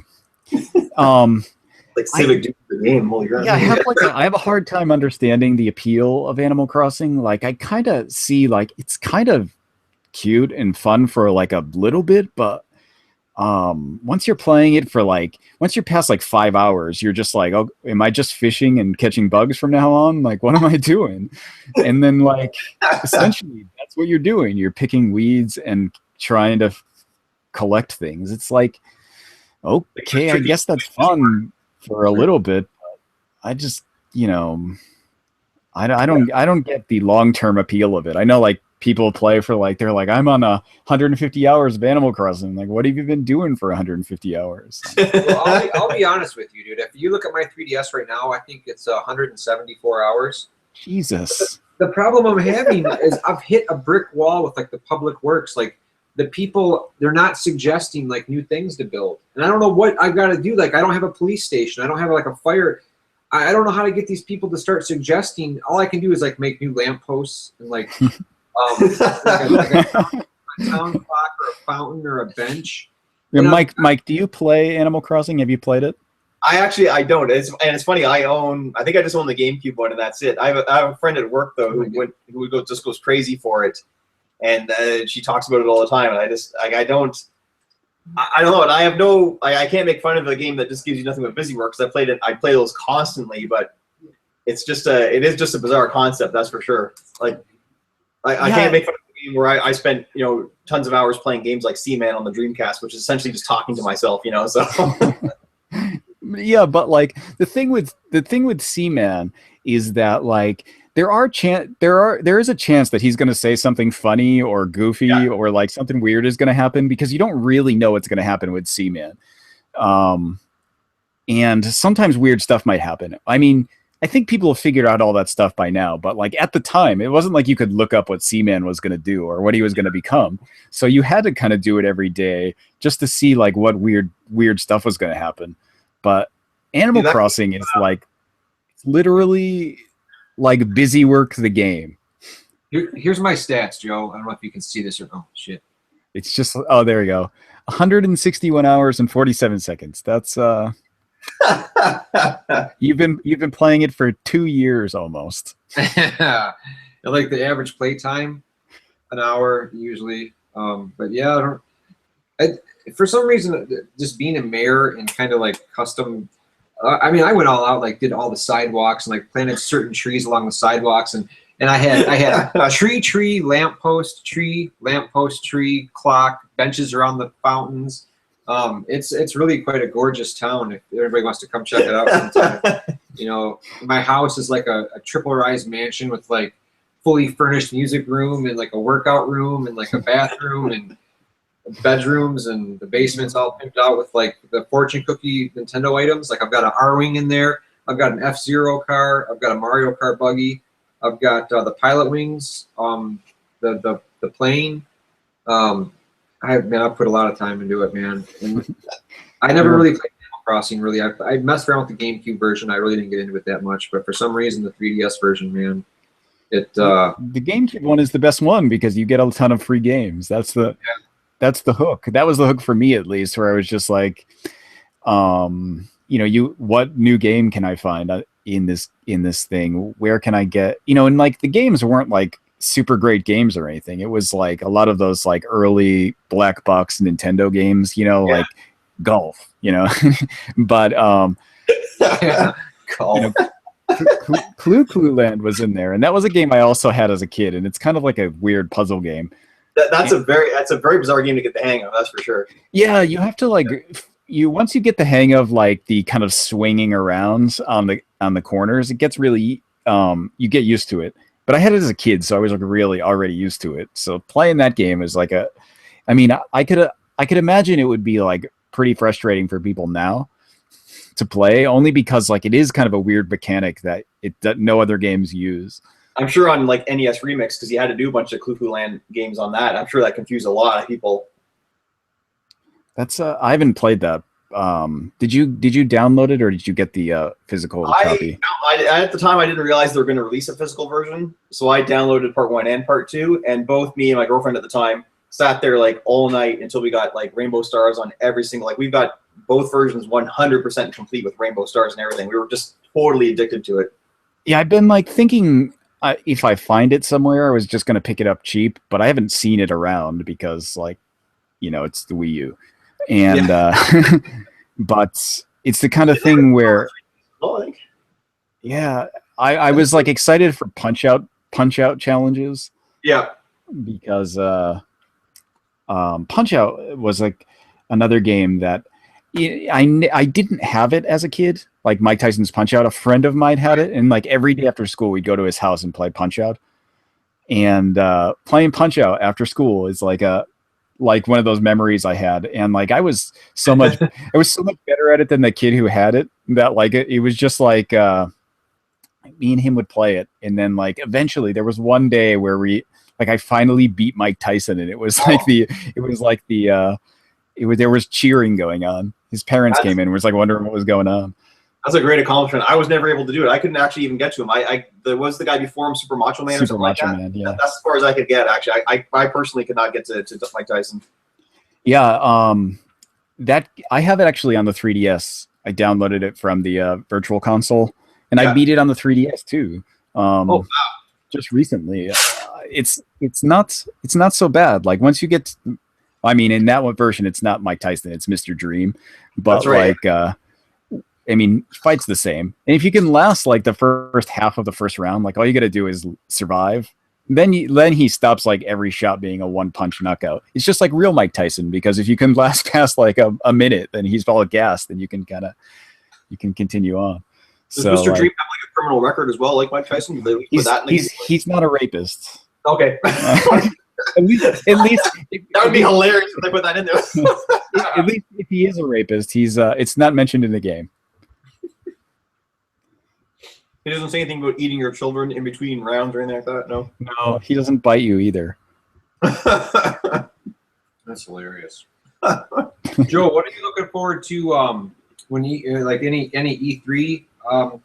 like civic duty for the game. Holy crap. Yeah, I have a hard time understanding the appeal of Animal Crossing. Like, I kind of see, like, it's kind of cute and fun for like a little bit, but once you're playing it for like, once you're past like 5 hours, you're just like, oh, am I just fishing and catching bugs from now on? Like, what am I doing? And then like, essentially that's what you're doing. You're picking weeds and trying to collect things. It's like, okay, I guess that's fun for a little bit, but I just, you know, I don't get the long-term appeal of it. I know like people play for like, they're like, I'm on 150 hours of Animal Crossing. Like, what have you been doing for 150 hours? Well, I'll be honest with you, dude. If you look at my 3DS right now, I think it's 174 hours. Jesus. The problem I'm having is I've hit a brick wall with like the public works. Like, the people, they're not suggesting like new things to build. And I don't know what I've got to do. Like, I don't have a police station. I don't have like a fire. I don't know how to get these people to start suggesting. All I can do is like make new lampposts and like, like a town clock or a fountain or a bench. Yeah, Mike, do you play Animal Crossing? Have you played it? I don't. It's funny. I think I just own the GameCube one, and that's it. I have a friend at work though who goes crazy for it. And she talks about it all the time, and I don't. I don't know, and I have no, I can't make fun of a game that just gives you nothing but busy work, because I play those constantly, but it is just a bizarre concept, that's for sure. Like, I can't make fun of a game where I spent, tons of hours playing games like Seaman on the Dreamcast, which is essentially just talking to myself, so. Yeah, but like the thing with Seaman is that like there is a chance that he's going to say something funny or goofy or like something weird is going to happen, because you don't really know what's going to happen with Seaman. And sometimes weird stuff might happen. I mean, I think people have figured out all that stuff by now, but like at the time, it wasn't like you could look up what Seaman was going to do or what he was going to become. So you had to kind of do it every day just to see like what weird stuff was going to happen. But Animal Crossing is like, it's literally like busy work the game. Here's my stats, Joe. I don't know if you can see this or oh shit. It's just there we go. 161 hours and 47 seconds. That's you've been playing it for 2 years almost. Like the average play time, an hour usually. But yeah, for some reason, just being a mayor and kind of like custom. I mean, I went all out, like did all the sidewalks and like planted certain trees along the sidewalks, and I had tree, lamppost, tree, clock, benches around the fountains. It's really quite a gorgeous town if everybody wants to come check it out sometime. My house is like a triple rise mansion with like fully furnished music room and like a workout room and like a bathroom and bedrooms, and the basement's all pimped out with like the fortune cookie Nintendo items. Like I've got an R-Wing in there. I've got an F-Zero car. I've got a Mario Kart buggy. I've got the Pilot Wings, the plane. I put a lot of time into it, man. And I never really played Animal Crossing. Really, I messed around with the GameCube version. I really didn't get into it that much, but for some reason, the 3DS version, man, the GameCube one is the best one because you get a ton of free games. That's the hook. That was the hook for me, at least, where I was just like, what new game can I find in this thing? Where can I get, and like the games weren't like super great games or anything. It was like a lot of those like early black box Nintendo games, like golf, but golf. Clue Land was in there, and that was a game I also had as a kid, and it's kind of like a weird puzzle game. That's a very bizarre game to get the hang of. That's for sure. Yeah, you have to like once you get the hang of like the kind of swinging around on the corners, it gets really you get used to it. But I had it as a kid, so I was like really already used to it. So playing that game is like I could imagine it would be like pretty frustrating for people now to play, only because like it is kind of a weird mechanic that no other games use. I'm sure on like NES Remix, because you had to do a bunch of Clue Land games on that. I'm sure that confused a lot of people. That's I haven't played that. Did you download it, or did you get the physical copy? At the time, I didn't realize they were going to release a physical version, so I downloaded part 1 and part 2, and both me and my girlfriend at the time sat there like all night until we got like rainbow stars on every single. Like we've got both versions 100% complete with rainbow stars and everything. We were just totally addicted to it. Yeah, I've been like thinking. If I find it somewhere, I was just going to pick it up cheap, but I haven't seen it around because, like, it's the Wii U. And, but it's the kind of thing where, yeah, I was like excited for punch out challenges. Yeah. Because Punch Out was like another game that I didn't have it as a kid. Like Mike Tyson's Punch Out, a friend of mine had it, and like every day after school we'd go to his house and play Punch Out. And playing Punch Out after school is like one of those memories I had. And like I was so much better at it than the kid who had it, that like it was just like me and him would play it, and then like eventually there was one day where I finally beat Mike Tyson, and it was there was cheering going on. His parents came in and was like wondering what was going on. That's a great accomplishment. I was never able to do it. I couldn't actually even get to him. There was the guy before him, Super Macho Man, or something like that. Man, yeah. That's as far as I could get. Actually, I personally could not get to Mike Tyson. Yeah, that I have it actually on the 3DS. I downloaded it from the Virtual Console, and I beat it on the 3DS too. Wow. Just recently. It's not so bad. Like once you get I mean, in that one version, it's not Mike Tyson; it's Mr. Dream. But That's right. like, I mean, fight's the same. And if you can last like the first half of the first round, like all you got to do is survive. Then he stops like every shot being a one-punch knockout. It's just like real Mike Tyson, because if you can last past like a minute, then he's all gassed, then you can continue on. Does So Mr. like, Dream have like a criminal record as well, like Mike Tyson? Do they put that in the he's not a rapist. Okay. At least That would be hilarious if they put that in there. at least if he is a rapist, he's it's not mentioned in the game. He doesn't say anything about eating your children in between rounds or anything like that. No. No, he doesn't bite you either. That's hilarious. Joe, what are you looking forward to when you like any E3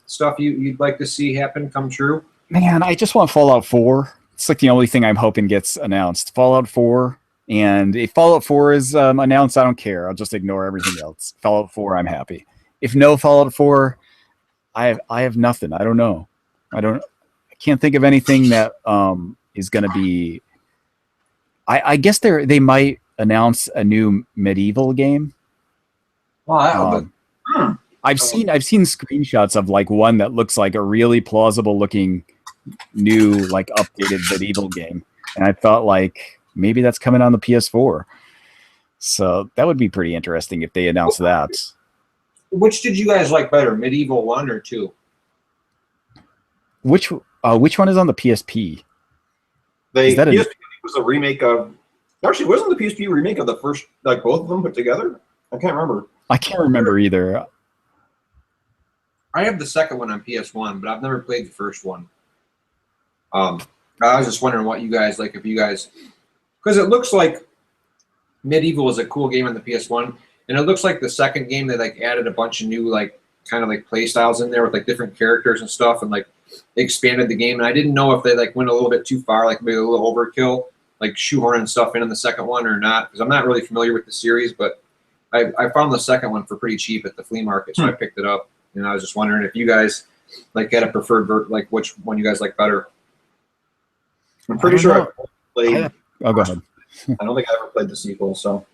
stuff you'd like to see happen come true? Man, I just want Fallout 4. It's like the only thing I'm hoping gets announced. Fallout 4, and if Fallout 4 is announced, I don't care. I'll just ignore everything else. Fallout 4, I'm happy. If no Fallout 4, I have nothing. I don't know. I can't think of anything that is going to be. I guess they might announce a new medieval game. Well, I've seen screenshots of like one that looks like a really plausible looking new like updated medieval game, and I thought like maybe that's coming on the PS4. So that would be pretty interesting if they announce that. which did you guys like better, Medieval 1 or 2? Which one is on the PSP? The PSP was a remake of. Actually, wasn't the PSP remake of the first, like both of them put together? I can't remember. I can't remember either. I have the second one on PS1, but I've never played the first one. I was just wondering what you guys like, if you guys, because it looks like Medieval is a cool game on the PS1, and it looks like the second game they like added a bunch of new like kind of like play styles in there with like different characters and stuff, and like expanded the game. And I didn't know if they like went a little bit too far, like maybe a little overkill, like shoehorning stuff in the second one or not, because I'm not really familiar with the series, but I found the second one for pretty cheap at the flea market, so I picked it up. And I was just wondering if you guys like had a preferred like which one you guys like better. I'm pretty sure I played. Oh, go ahead. I don't think I ever played the sequel, so.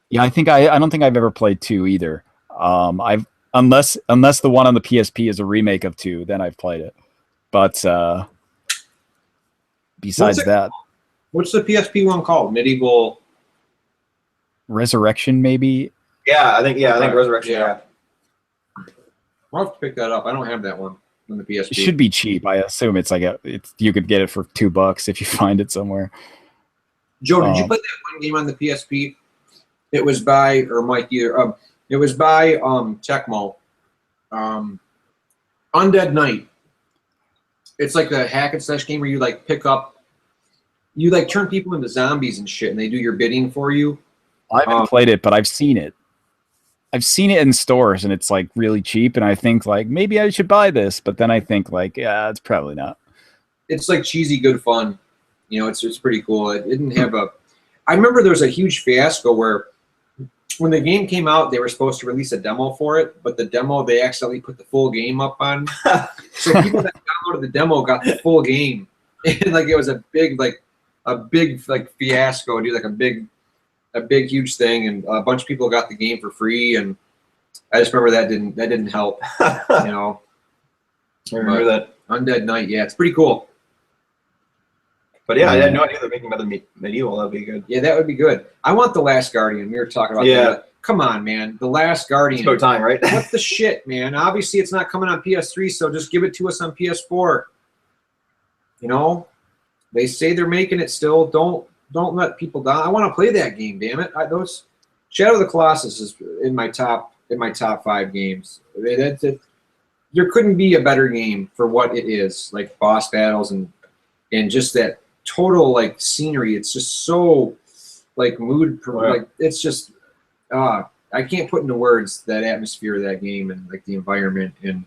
Yeah, I don't think I've ever played 2 either. I've unless the one on the PSP is a remake of 2, then I've played it. But besides that, what's the PSP one called? Medieval Resurrection, maybe. Yeah, I think Resurrection. Yeah. I'll have to pick that up. I don't have that one on the PSP. It should be cheap. I assume it's like you could get it for $2 if you find it somewhere. Joe, did you play that one game on the PSP? It was by, or Mike either. It was by Tecmo. Undead Night. It's like a hack and slash game where you like you like turn people into zombies and shit, and they do your bidding for you. I haven't played it, but I've seen it. I've seen it in stores, and it's like really cheap, and I think like maybe I should buy this, but then I think like, yeah, it's probably not. It's like cheesy good fun. You know, it's pretty cool. It didn't have a. I remember there was a huge fiasco where when the game came out, they were supposed to release a demo for it, but the demo they accidentally put the full game up on. So people that downloaded the demo got the full game, and like it was a big fiasco, dude, like a big huge thing, and a bunch of people got the game for free, and I just remember that didn't help. You know, I remember that Undead Night. Yeah, it's pretty cool. But yeah, I had no idea they're making another Medieval. That'd be good. Yeah, that would be good. I want The Last Guardian. We were talking about that. Come on, man. The Last Guardian. It's about time, right? What the shit, man? Obviously, it's not coming on PS3, so just give it to us on PS4. You know, they say they're making it still. Don't let people down. I want to play that game. Damn it! Those Shadow of the Colossus is in my top 5 games. There couldn't be a better game for what it is, like boss battles and just that total like scenery. It's just so like like it's just I can't put into words that atmosphere of that game and like the environment. And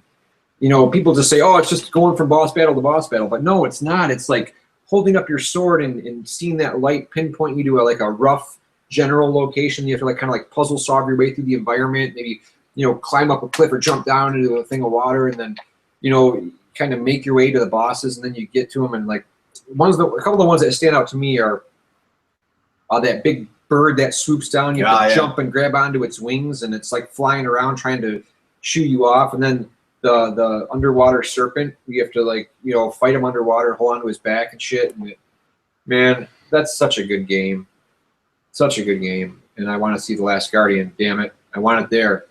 you know, people just say, oh, it's just going from boss battle to boss battle, but no, it's not. It's like holding up your sword and seeing that light pinpoint you to like a rough general location. You have to like kind of like puzzle solve your way through the environment, maybe, you know, climb up a cliff or jump down into a thing of water, and then, you know, kind of make your way to the bosses, and then you get to them. And like a couple of the ones that stand out to me are that big bird that swoops down. You have to Yeah. jump and grab onto its wings, and it's like flying around trying to shoo you off. And then the underwater serpent, you have to like, you know, fight him underwater, hold onto his back and shit. And man, that's such a good game. Such a good game. And I want to see The Last Guardian. Damn it. I want it there.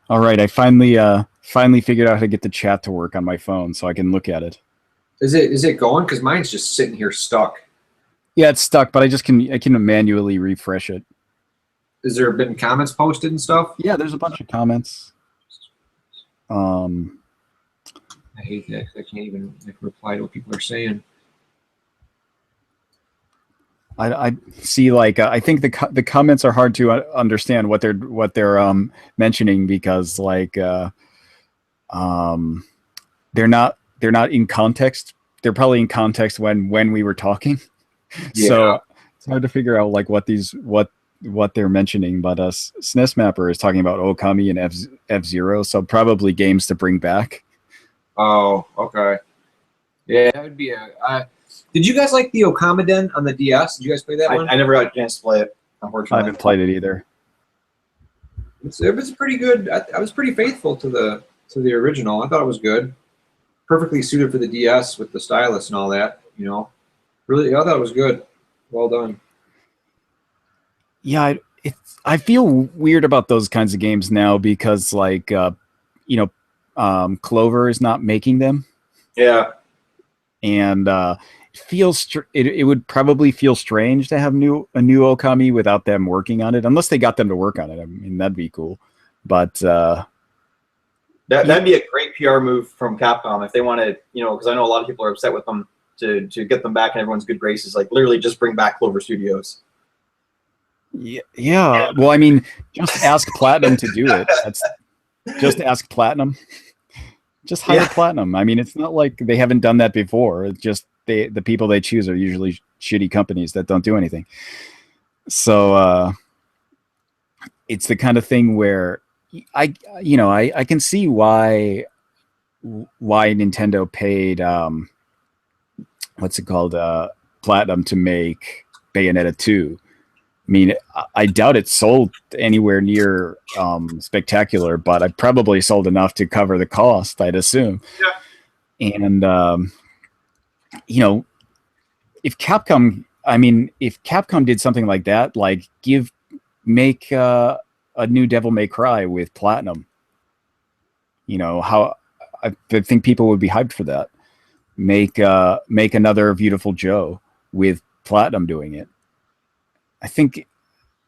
All right, I finally figured out how to get the chat to work on my phone so I can look at it. Is it going? Because mine's just sitting here stuck. Yeah, it's stuck, but I can manually refresh it. Has there been comments posted and stuff? Yeah, there's a bunch of comments. I hate that 'cause I can't even reply to what people are saying. I see. Like, I think the comments are hard to understand what they're mentioning because like they're not in context. They're probably in context when we were talking. Yeah. So it's hard to figure out like what they're mentioning. But SNES Mapper is talking about Okami and F-Zero, so probably games to bring back. Oh, okay. Yeah, that would be did you guys like the Okamaden on the DS? Did you guys play that one? I never got a chance to play it, I unfortunately. haven't played it either. It was pretty good. I was pretty faithful to the original. I thought it was good. Perfectly suited for the DS with the stylus and all that. You know, really, I thought it was good. Well done. Yeah, I feel weird about those kinds of games now because like Clover is not making them. Yeah. And it would probably feel strange to have a new Okami without them working on it, unless they got them to work on it. I mean, that'd be cool. But that'd be a great PR move from Capcom if they wanted, because I know a lot of people are upset with them to get them back in everyone's good graces. Like literally, just bring back Clover Studios. Yeah. Well, I mean, just ask Platinum to do it. Just ask Platinum. Just hire Platinum. I mean, it's not like they haven't done that before. It's just the people they choose are usually shitty companies that don't do anything. So it's the kind of thing where I can see why Nintendo paid Platinum to make Bayonetta 2. I mean, I doubt it sold anywhere near spectacular, but I probably sold enough to cover the cost, I'd assume. Yeah. And if Capcom did something like that, like make a new Devil May Cry with Platinum, I think people would be hyped for that. Make another Beautiful Joe with Platinum doing it. I think,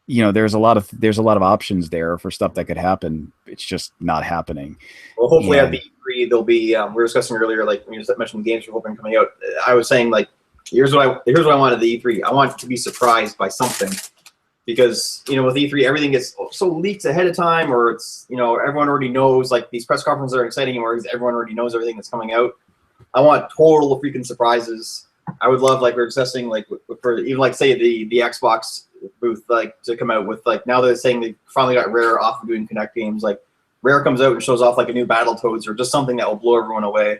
there's a lot of options there for stuff that could happen. It's just not happening. Well, hopefully at the E3 there'll be. We were discussing earlier, like when you mentioned games we're hoping coming out. I was saying like, here's what I wanted at the E3. I want to be surprised by something, because with E3 everything gets so leaked ahead of time, or it's everyone already knows. Like these press conferences aren't exciting anymore because everyone already knows everything that's coming out. I want total freaking surprises. I would love, like we were discussing, like for even like say the Xbox booth, like to come out with like, now they're saying they finally got Rare off of doing Kinect games. Like Rare comes out and shows off like a new Battletoads or just something that will blow everyone away.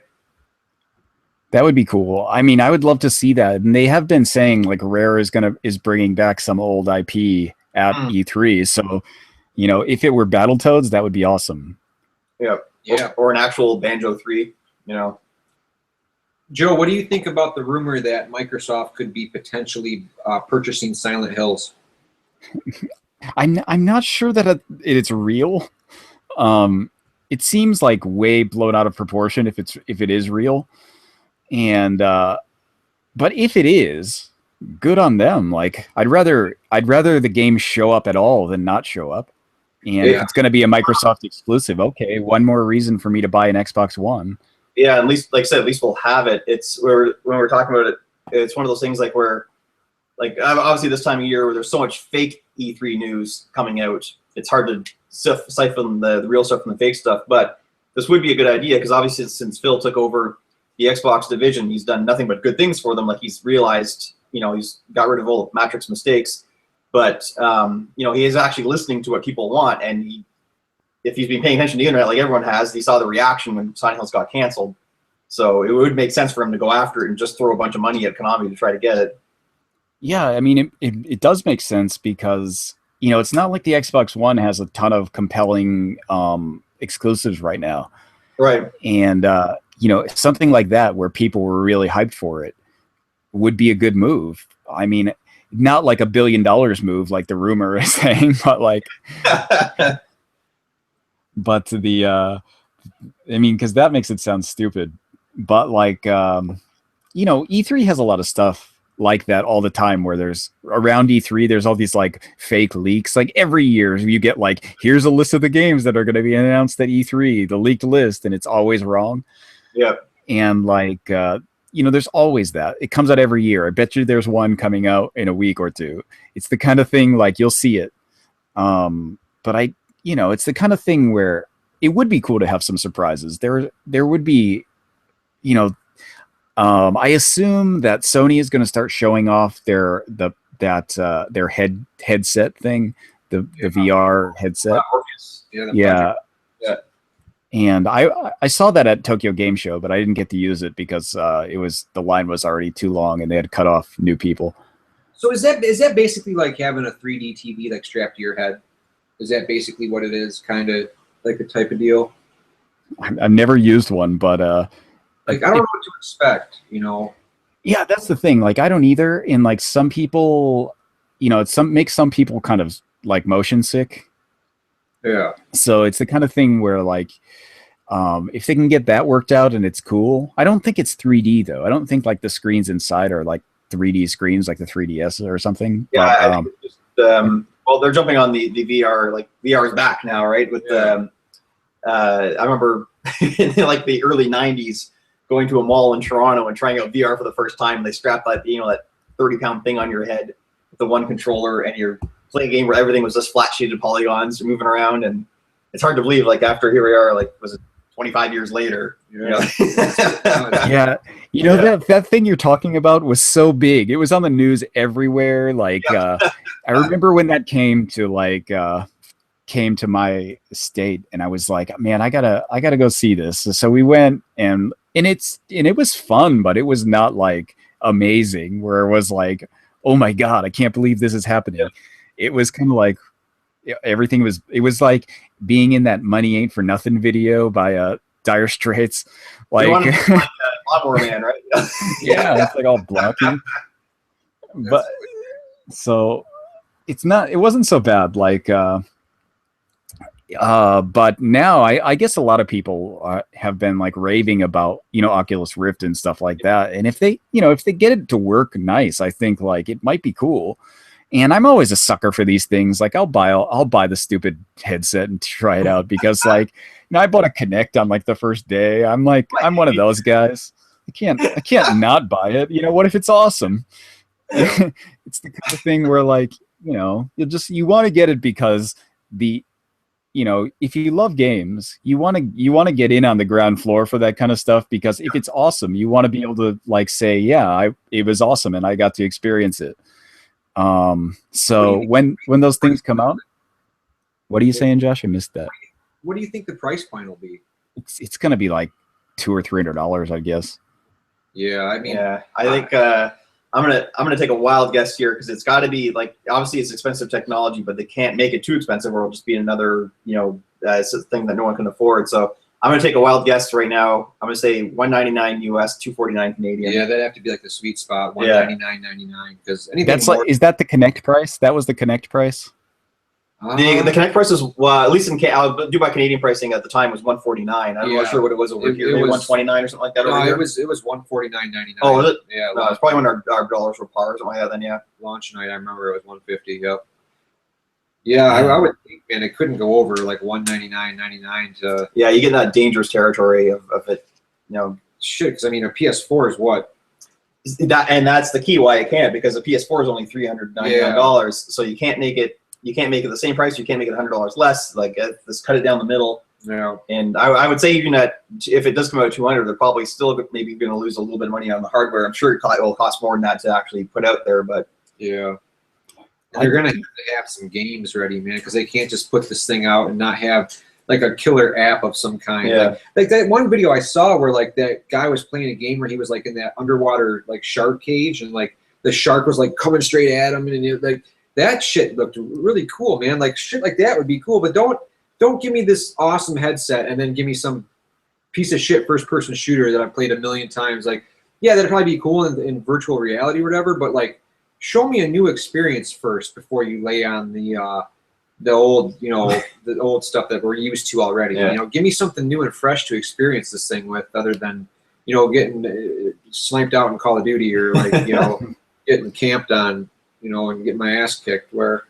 That would be cool. I mean, I would love to see that. And they have been saying like Rare is bringing back some old IP at E3. So, if it were Battletoads, that would be awesome. Yeah. Or an actual Banjo 3. Joe, what do you think about the rumor that Microsoft could be potentially purchasing Silent Hills? I'm not sure that it's real. It seems like way blown out of proportion if it is real, and but if it is, good on them. Like I'd rather the game show up at all than not show up. And if it's going to be a Microsoft exclusive, okay, one more reason for me to buy an Xbox One. Yeah, at least, like I said, at least we'll have it. When we're talking about it, it's one of those things like where, like obviously this time of year where there's so much fake E3 news coming out, it's hard to siphon the real stuff from the fake stuff. But this would be a good idea because obviously since Phil took over the Xbox division, he's done nothing but good things for them. Like he's realized, he's got rid of all of Matrix mistakes, but he is actually listening to what people want, and if he's been paying attention to the internet like everyone has, he saw the reaction when Silent Hills got canceled. So it would make sense for him to go after it and just throw a bunch of money at Konami to try to get it. Yeah, I mean, it does make sense because, you know, it's not like the Xbox One has a ton of compelling exclusives right now. Right. And, you know, something like that where people were really hyped for it would be a good move. I mean, not like $1 billion move like the rumor is saying, but like, but the, I mean, because that makes it sound stupid. But like, you know, E3 has a lot of stuff like that all the time where there's around E3, there's all these like fake leaks. Like every year you get like, here's a list of the games that are going to be announced at E3, the leaked list, and it's always wrong. Yeah. And like, you know, there's always that. It comes out every year. I bet you there's one coming out in a week or two. It's the kind of thing like you'll see it. But you know, it's the kind of thing where it would be cool to have some surprises. There would be, you know, I assume that Sony is going to start showing off their headset thing, the VR headset. Yeah. And I saw that at Tokyo Game Show, but I didn't get to use it because the line was already too long and they had cut off new people. So is that basically like having a 3D TV like strapped to your head? Is that basically what it is? Kind of like a type of deal? I've never used one, but like I don't know what to expect, you know. Yeah, that's the thing. Like I don't either. And like some people, you know, makes some people kind of like motion sick. Yeah. So it's the kind of thing where like if they can get that worked out and it's cool. I don't think it's 3D though. I don't think like the screens inside are like 3D screens like the 3DS or something. Yeah, but, I think it's just, well, they're jumping on the VR. Like VR is back now, right? With I remember in like the early '90s going to a mall in Toronto and trying out VR for the first time. They strapped that, you know, that 30-pound thing on your head with the one controller, and you're playing a game where everything was just flat shaded polygons moving around, and it's hard to believe. Like after here we are, like was it 25 years later? You know? Yeah, you know that thing you're talking about was so big. It was on the news everywhere. Like I remember when that came to my state, and I was like, man, I gotta go see this. So we went, and it was fun, but it was not like amazing. Where it was like, oh my god, I can't believe this is happening. Yeah. It was kind of like everything was. It was like being in that "Money Ain't for Nothing" video by Dire Straits. Like, Lawnmower Man, right? Yeah, it's like all blocky. But so it wasn't so bad. Like, but now I guess a lot of people have been like raving about, you know, Oculus Rift and stuff like that. And if they get it to work nice, I think like it might be cool. And I'm always a sucker for these things. Like I'll buy the stupid headset and try it out because like, you know, I bought a Kinect on like the first day. I'm one of those guys. I can't not buy it. You know, what if it's awesome? It's the kind of thing where like, you know, you want to get it because you know, if you love games, you want to get in on the ground floor for that kind of stuff, because if it's awesome, you want to be able to like say, yeah, it was awesome and I got to experience it. So when those things come out, what are you saying, Josh? I missed that. What do you think the price point will be? It's going to be like $200 or $300, I guess. Yeah, I mean, yeah, I think I'm gonna take a wild guess here because it's got to be like, obviously it's expensive technology, but they can't make it too expensive or it'll just be another, you know, thing that no one can afford. So I'm gonna take a wild guess right now. I'm gonna say $199 US, $249 Canadian. Yeah, that'd have to be like the sweet spot, $199.99. Because anything that's like, is that the Kinect price? That was the Kinect price. The Kinect price is at least I'll do by Canadian pricing at the time was $149. I'm not sure what it was over here. Maybe $129 or something like that. No, over here. it was $149.99. Oh, was it? Yeah, no, it's probably when our dollars were par or something like that. Then yeah, launch night. I remember it was $150. Yep. Yeah, I would think, man, it couldn't go over like $199.99 to. Yeah, you get in that dangerous territory of it. You know, shit. Because I mean, a PS4 is what. And that's the key why it can't, because the PS4 is only $399. So you can't make it. You can't make it the same price. You can't make it $100 less. Like, let's cut it down the middle. Yeah. And I would say even if it does come out at $200, they're probably still maybe going to lose a little bit of money on the hardware. I'm sure it will cost more than that to actually put out there. But yeah, and they're going to have some games ready, man, because they can't just put this thing out and not have like a killer app of some kind. Yeah. Like that one video I saw where like that guy was playing a game where he was like in that underwater like shark cage, and like the shark was like coming straight at him, and like that shit looked really cool, man. Like shit like that would be cool, but don't give me this awesome headset and then give me some piece of shit first person shooter that I've played a million times. Like, yeah, that'd probably be cool in virtual reality or whatever, but like, show me a new experience first before you lay on the old, you know, the old stuff that we're used to already. Yeah. You know, give me something new and fresh to experience this thing with, other than, you know, getting sniped out in Call of Duty, or like, you know, getting camped on, you know, and getting my ass kicked. Where,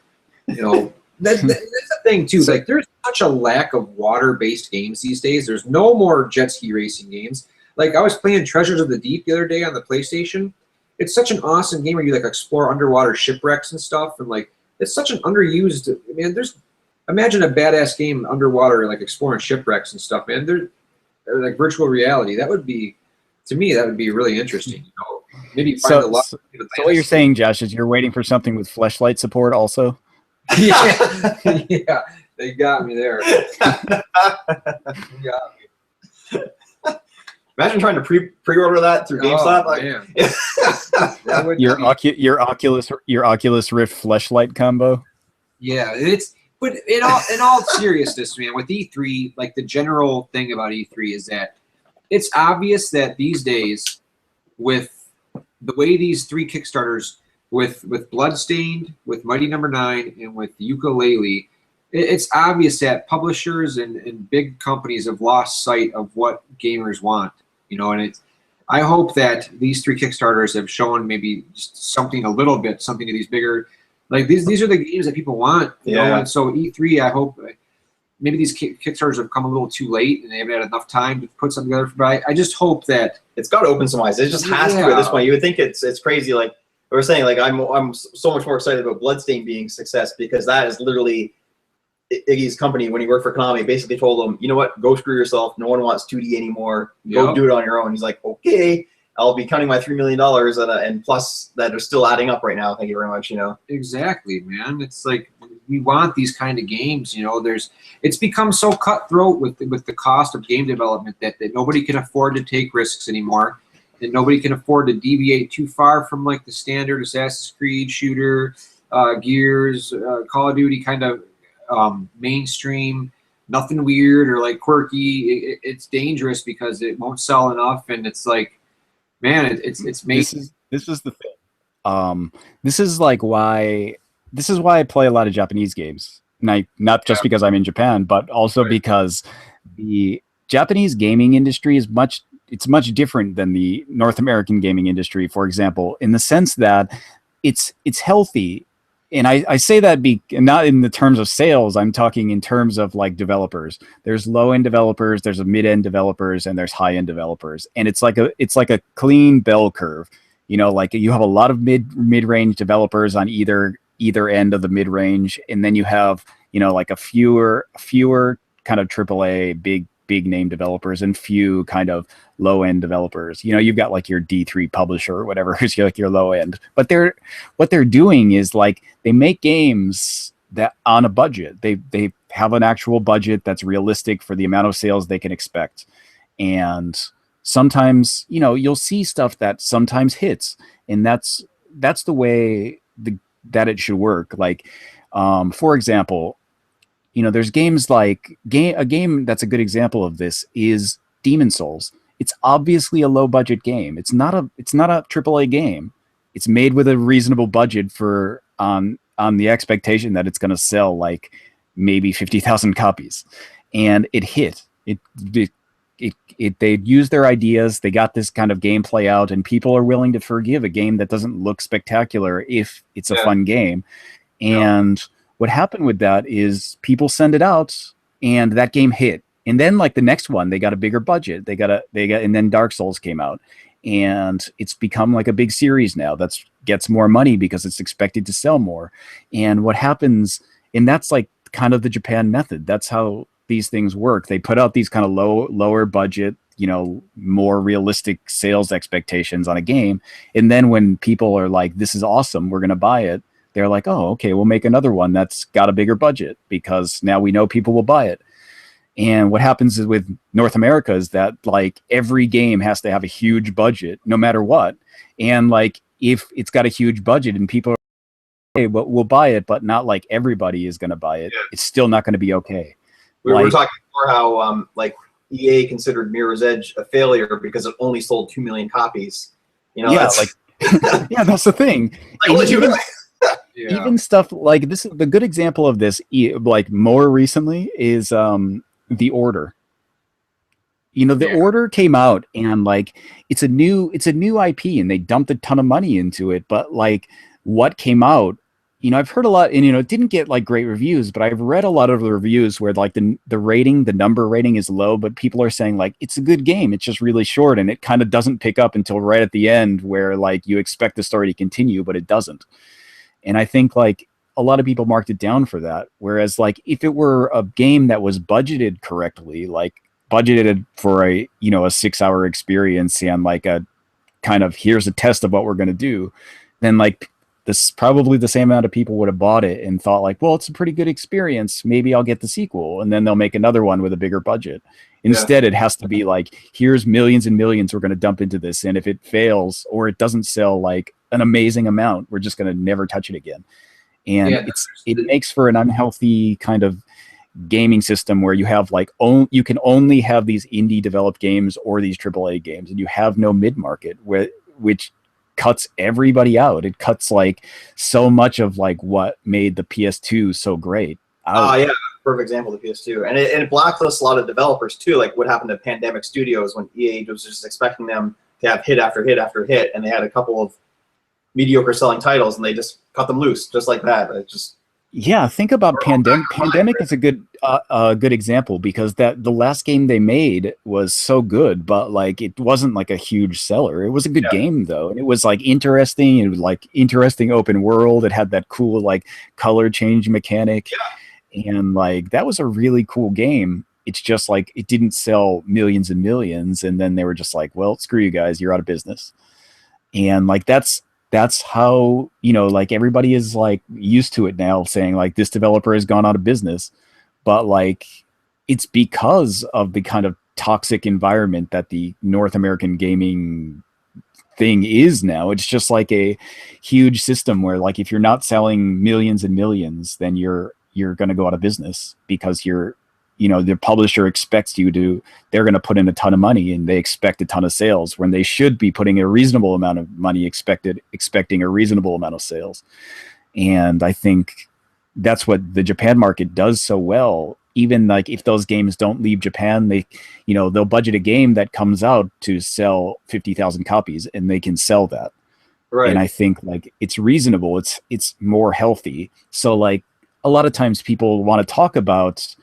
you know, that's the thing too. Like, there's such a lack of water-based games these days. There's no more jet ski racing games. Like, I was playing Treasures of the Deep the other day on the PlayStation. It's such an awesome game where you like explore underwater shipwrecks and stuff, and like, it's such an underused, man. Imagine a badass game underwater, like exploring shipwrecks and stuff, man. They're like virtual reality. That would be, to me, that would be really interesting. You know, maybe find a lot. So what you're saying, Josh, is you're waiting for something with fleshlight support, also? Yeah, yeah, they got me there. They got me. Imagine trying to pre-order that through GameStop. Man. Your Oculus Rift fleshlight combo. Yeah, but in all seriousness, man, with E3, like the general thing about E3 is that it's obvious that these days, with the way these 3 Kickstarters, with Bloodstained, with Mighty Number 9, and with Yooka-Laylee, it's obvious that publishers and big companies have lost sight of what gamers want. You know, and I hope that these 3 Kickstarters have shown maybe just something a little bit, something to these bigger, like these are the games that people want. You know? And so E3, I hope maybe these Kickstarters have come a little too late and they haven't had enough time to put something together. But I just hope that it's got to open some eyes. It just has to at this point. You would think it's crazy. Like we were saying, like I'm so much more excited about Bloodstained being a success, because that is literally Iggy's company, when he worked for Konami, basically told him, you know what, go screw yourself. No one wants 2D anymore. Go do it on your own. He's like, okay, I'll be counting my $3 million and plus that are still adding up right now. Thank you very much. You know, exactly, man. It's like, we want these kind of games. You know, it's become so cutthroat with the cost of game development that nobody can afford to take risks anymore, and nobody can afford to deviate too far from like the standard Assassin's Creed shooter, Gears, Call of Duty kind of mainstream, nothing weird or like quirky. It's dangerous because it won't sell enough, and it's like, man, it's making. This is the thing. This is why I play a lot of Japanese games. Not just because I'm in Japan, but also because the Japanese gaming industry is much different than the North American gaming industry, for example, in the sense that it's healthy. And I say that not in the terms of sales. I'm talking in terms of like developers. There's low-end developers, there's a mid-end developers, and there's high-end developers. And it's like a clean bell curve. You know, like you have a lot of mid-range developers on either end of the mid-range, and then you have, you know, like a fewer kind of AAA big name developers and few kind of low end developers. You know, you've got like your D3 publisher or whatever, who's like your low end. But what they're doing is like they make games that on a budget. They have an actual budget that's realistic for the amount of sales they can expect. And sometimes, you know, you'll see stuff that sometimes hits, and that's the way that it should work. Like, for example, you know, there's games like a game that's a good example of this is Demon's Souls. It's obviously a low budget game. It's not a AAA game. It's made with a reasonable budget for on the expectation that it's going to sell like maybe 50,000 copies, and it hit. They used their ideas. They got this kind of gameplay out, and people are willing to forgive a game that doesn't look spectacular if it's a fun game. And what happened with that is people send it out, and that game hit. And then like the next one, they got a bigger budget. And then Dark Souls came out, and it's become like a big series now that gets more money because it's expected to sell more. And what happens, and that's like kind of the Japan method. That's how these things work. They put out these kind of lower budget, you know, more realistic sales expectations on a game. And then when people are like, this is awesome, we're going to buy it, they're like, oh, okay, we'll make another one that's got a bigger budget because now we know people will buy it. And what happens is with North America is that like every game has to have a huge budget no matter what. And like if it's got a huge budget and people are okay, well, we'll buy it, but not like everybody is going to buy it. It's still not going to be okay. We were talking before how like EA considered Mirror's Edge a failure because it only sold 2 million copies. You know, yeah, yeah, that's the thing. Like, even stuff like this, the good example of this, like more recently, is The Order. You know, The Order came out, and like it's a new IP, and they dumped a ton of money into it. But like what came out, you know, I've heard a lot, and you know, it didn't get like great reviews, but I've read a lot of the reviews where like the number rating is low, but people are saying like it's a good game. It's just really short, and it kind of doesn't pick up until right at the end, where like you expect the story to continue, but it doesn't. And I think like a lot of people marked it down for that. Whereas like if it were a game that was budgeted correctly, like budgeted for a 6-hour experience and like a kind of here's a test of what we're going to do, then like this probably the same amount of people would have bought it and thought like, well, it's a pretty good experience. Maybe I'll get the sequel, and then they'll make another one with a bigger budget. Instead, it has to be like, here's millions and millions we're going to dump into this, and if it fails or it doesn't sell like an amazing amount, we're just going to never touch it again. And it makes for an unhealthy kind of gaming system where you have like you can only have these indie developed games or these AAA games, and you have no mid-market which cuts everybody out. It cuts like so much of like what made the PS2 so great. Oh yeah, perfect example of the PS2, and it blacklists a lot of developers too. Like what happened to Pandemic Studios when EA was just expecting them to have hit after hit after hit, and they had a couple of mediocre selling titles, and they just cut them loose just like that. It just think about Pandemic. Pandemic is a good example, because that the last game they made was so good, but like it wasn't like a huge seller. It was a good game though, and it was like interesting. It was like interesting open world. It had that cool like color change mechanic, and like that was a really cool game. It's just like it didn't sell millions and millions, and then they were just like, well, screw you guys, you're out of business. And like that's how, you know, like everybody is like used to it now, saying like this developer has gone out of business. But like it's because of the kind of toxic environment that the North American gaming thing is now. It's just like a huge system where like if you're not selling millions and millions, then you're going to go out of business, because the publisher expects they're going to put in a ton of money, and they expect a ton of sales when they should be putting a reasonable amount of money, expecting a reasonable amount of sales. And I think that's what the Japan market does so well. Even like if those games don't leave Japan, they'll budget a game that comes out to sell 50,000 copies, and they can sell that. Right. And I think like it's reasonable. It's more healthy. So like a lot of times people want to talk about,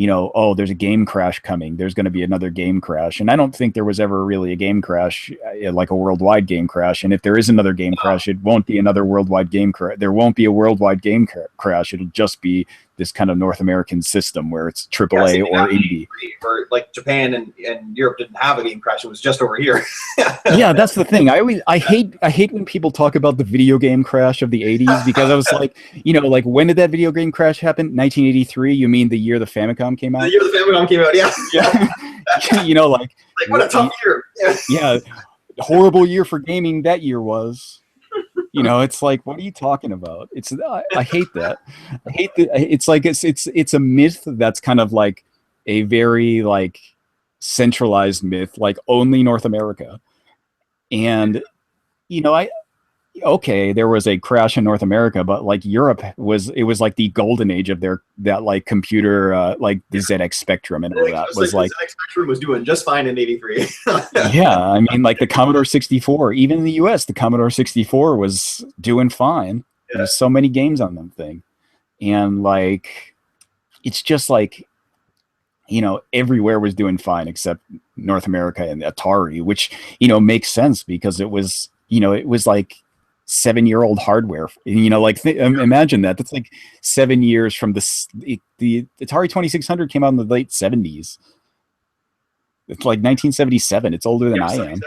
oh, there's a game crash coming. There's going to be another game crash. And I don't think there was ever really a game crash, like a worldwide game crash. And if there is another game crash, it won't be another worldwide game crash. There won't be a worldwide game crash. It'll just be this kind of North American system where it's AAA or indie. Or like Japan and Europe didn't have a game crash. It was just over here. Yeah, that's the thing. I hate when people talk about the video game crash of the 80s, because I was like, like when did that video game crash happen? 1983? You mean the year the Famicom came out? The year the Famicom came out, yeah. Yeah. Like what a tough year. Yeah, horrible year for gaming that year was. It's like, what are you talking about? I hate that. I hate that. It's like it's a myth that's kind of like a very like centralized myth, like only North America. And there was a crash in North America, but like Europe was like the golden age of that like computer, like the ZX Spectrum and all that was like the ZX Spectrum was doing just fine in '83. Yeah, I mean like the Commodore 64, even in the US, the Commodore 64 was doing fine. Yeah. There's so many games on that thing, and like it's just like everywhere was doing fine except North America and Atari, which makes sense because it was like 7-year-old hardware. Imagine that. That's like 7 years from the Atari 2600 came out in the late 70s. It's like 1977. It's older than I am.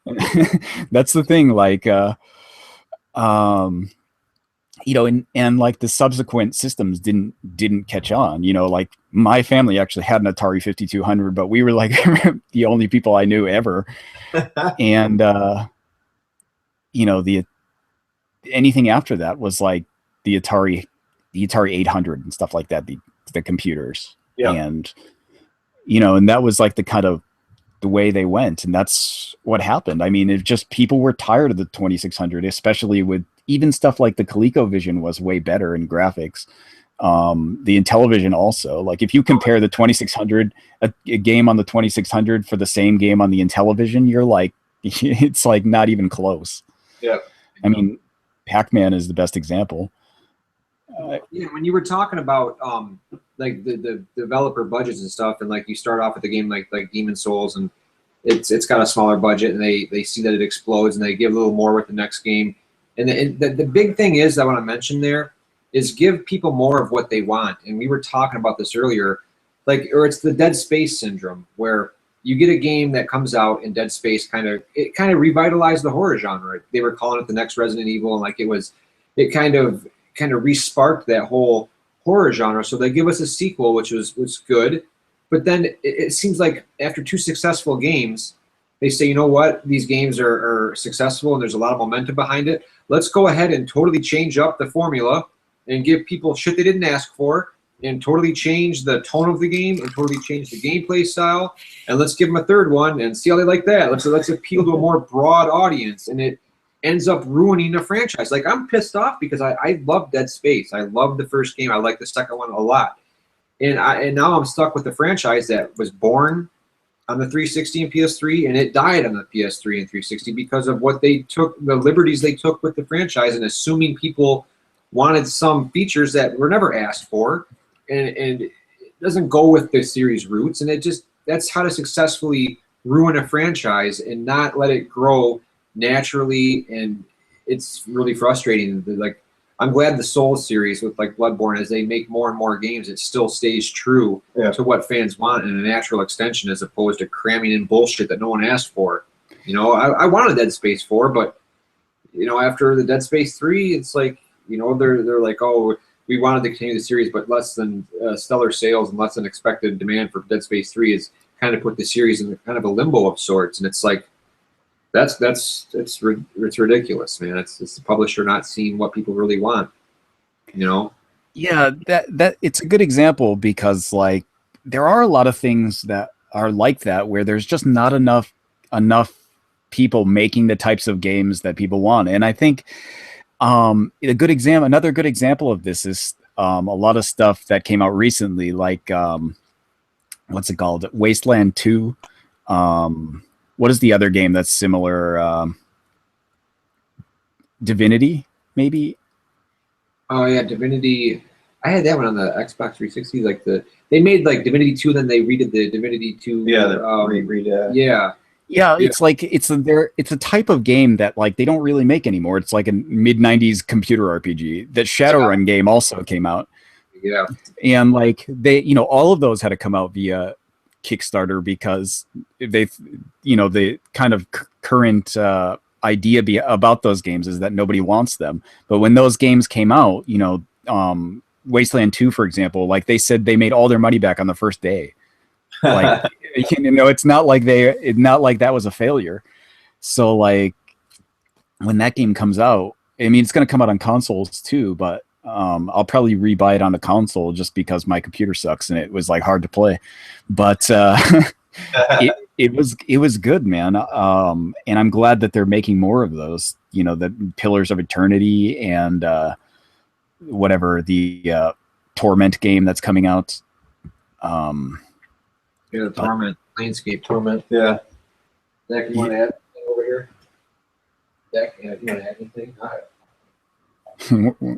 Yeah. That's the thing. Like, and like the subsequent systems didn't catch on. Like my family actually had an Atari 5200, but we were like the only people I knew ever. And anything after that was like the Atari 800 and stuff like that, the computers. Yeah. And, and that was like the kind of the way they went. And that's what happened. I mean, it just, people were tired of the 2600, especially with even stuff like the ColecoVision was way better in graphics. The Intellivision also, like if you compare the 2600, a game on the 2600 for the same game on the Intellivision, you're like, it's like not even close. Yeah. I mean, Pac-Man is the best example. Yeah, when you were talking about like the developer budgets and stuff, and like you start off with a game like Demon Souls, and it's got a smaller budget, and they see that it explodes, and they give a little more with the next game. And the big thing is I want to mention there is give people more of what they want. And we were talking about this earlier, or it's the Dead Space syndrome, where you get a game that comes out, and Dead Space kind of revitalized the horror genre. They were calling it the next Resident Evil, and like it kind of re-sparked that whole horror genre. So they give us a sequel, which was good. But then it seems like after 2 successful games, they say, you know what, these games are successful and there's a lot of momentum behind it. Let's go ahead and totally change up the formula and give people shit they didn't ask for, and totally change the tone of the game, and totally change the gameplay style. And let's give them a third one and see how they like that. Let's appeal to a more broad audience. And it ends up ruining a franchise. Like, I'm pissed off because I love Dead Space. I love the first game. I like the second one a lot. And now I'm stuck with the franchise that was born on the 360 and PS3, and it died on the PS3 and 360 because of what they took, the liberties they took with the franchise, and assuming people wanted some features that were never asked for, and it doesn't go with the series roots, and that's how to successfully ruin a franchise and not let it grow naturally. And it's really frustrating. Like, I'm glad the Souls series with like Bloodborne, as they make more and more games, it still stays true to what fans want in a natural extension, as opposed to cramming in bullshit that no one asked for. I wanted Dead Space 4, but after the Dead Space 3, it's like, they're like, oh, we wanted to continue the series, but less than stellar sales and less than expected demand for Dead Space 3 is kind of put the series in kind of a limbo of sorts. And it's like, it's ridiculous, man. It's the publisher not seeing what people really want, Yeah, that it's a good example, because like there are a lot of things that are like that where there's just not enough people making the types of games that people want. And I think another good example of this is a lot of stuff that came out recently, like what's it called? Wasteland 2. What is the other game that's similar? Divinity, maybe? Oh yeah, Divinity. I had that one on the Xbox 360. They made like Divinity 2, then they redid the Divinity 2. Yeah, Yeah, it's like it's a type of game that like they don't really make anymore. It's like a mid-90s computer RPG. That Shadowrun game also came out. Yeah. And like they, all of those had to come out via Kickstarter, because the kind of current idea about those games is that nobody wants them. But when those games came out, Wasteland 2, for example, like they said they made all their money back on the first day. Like, it's not like that was a failure. So like when that game comes out, I mean, it's going to come out on consoles too, but I'll probably rebuy it on the console just because my computer sucks and it was like hard to play. But it was good, man. And I'm glad that they're making more of those. The Pillars of Eternity and whatever the Torment game that's coming out. The Torment, Landscape Torment. Yeah. Zach, you want to add anything over here? Zach, you want to add anything? All right.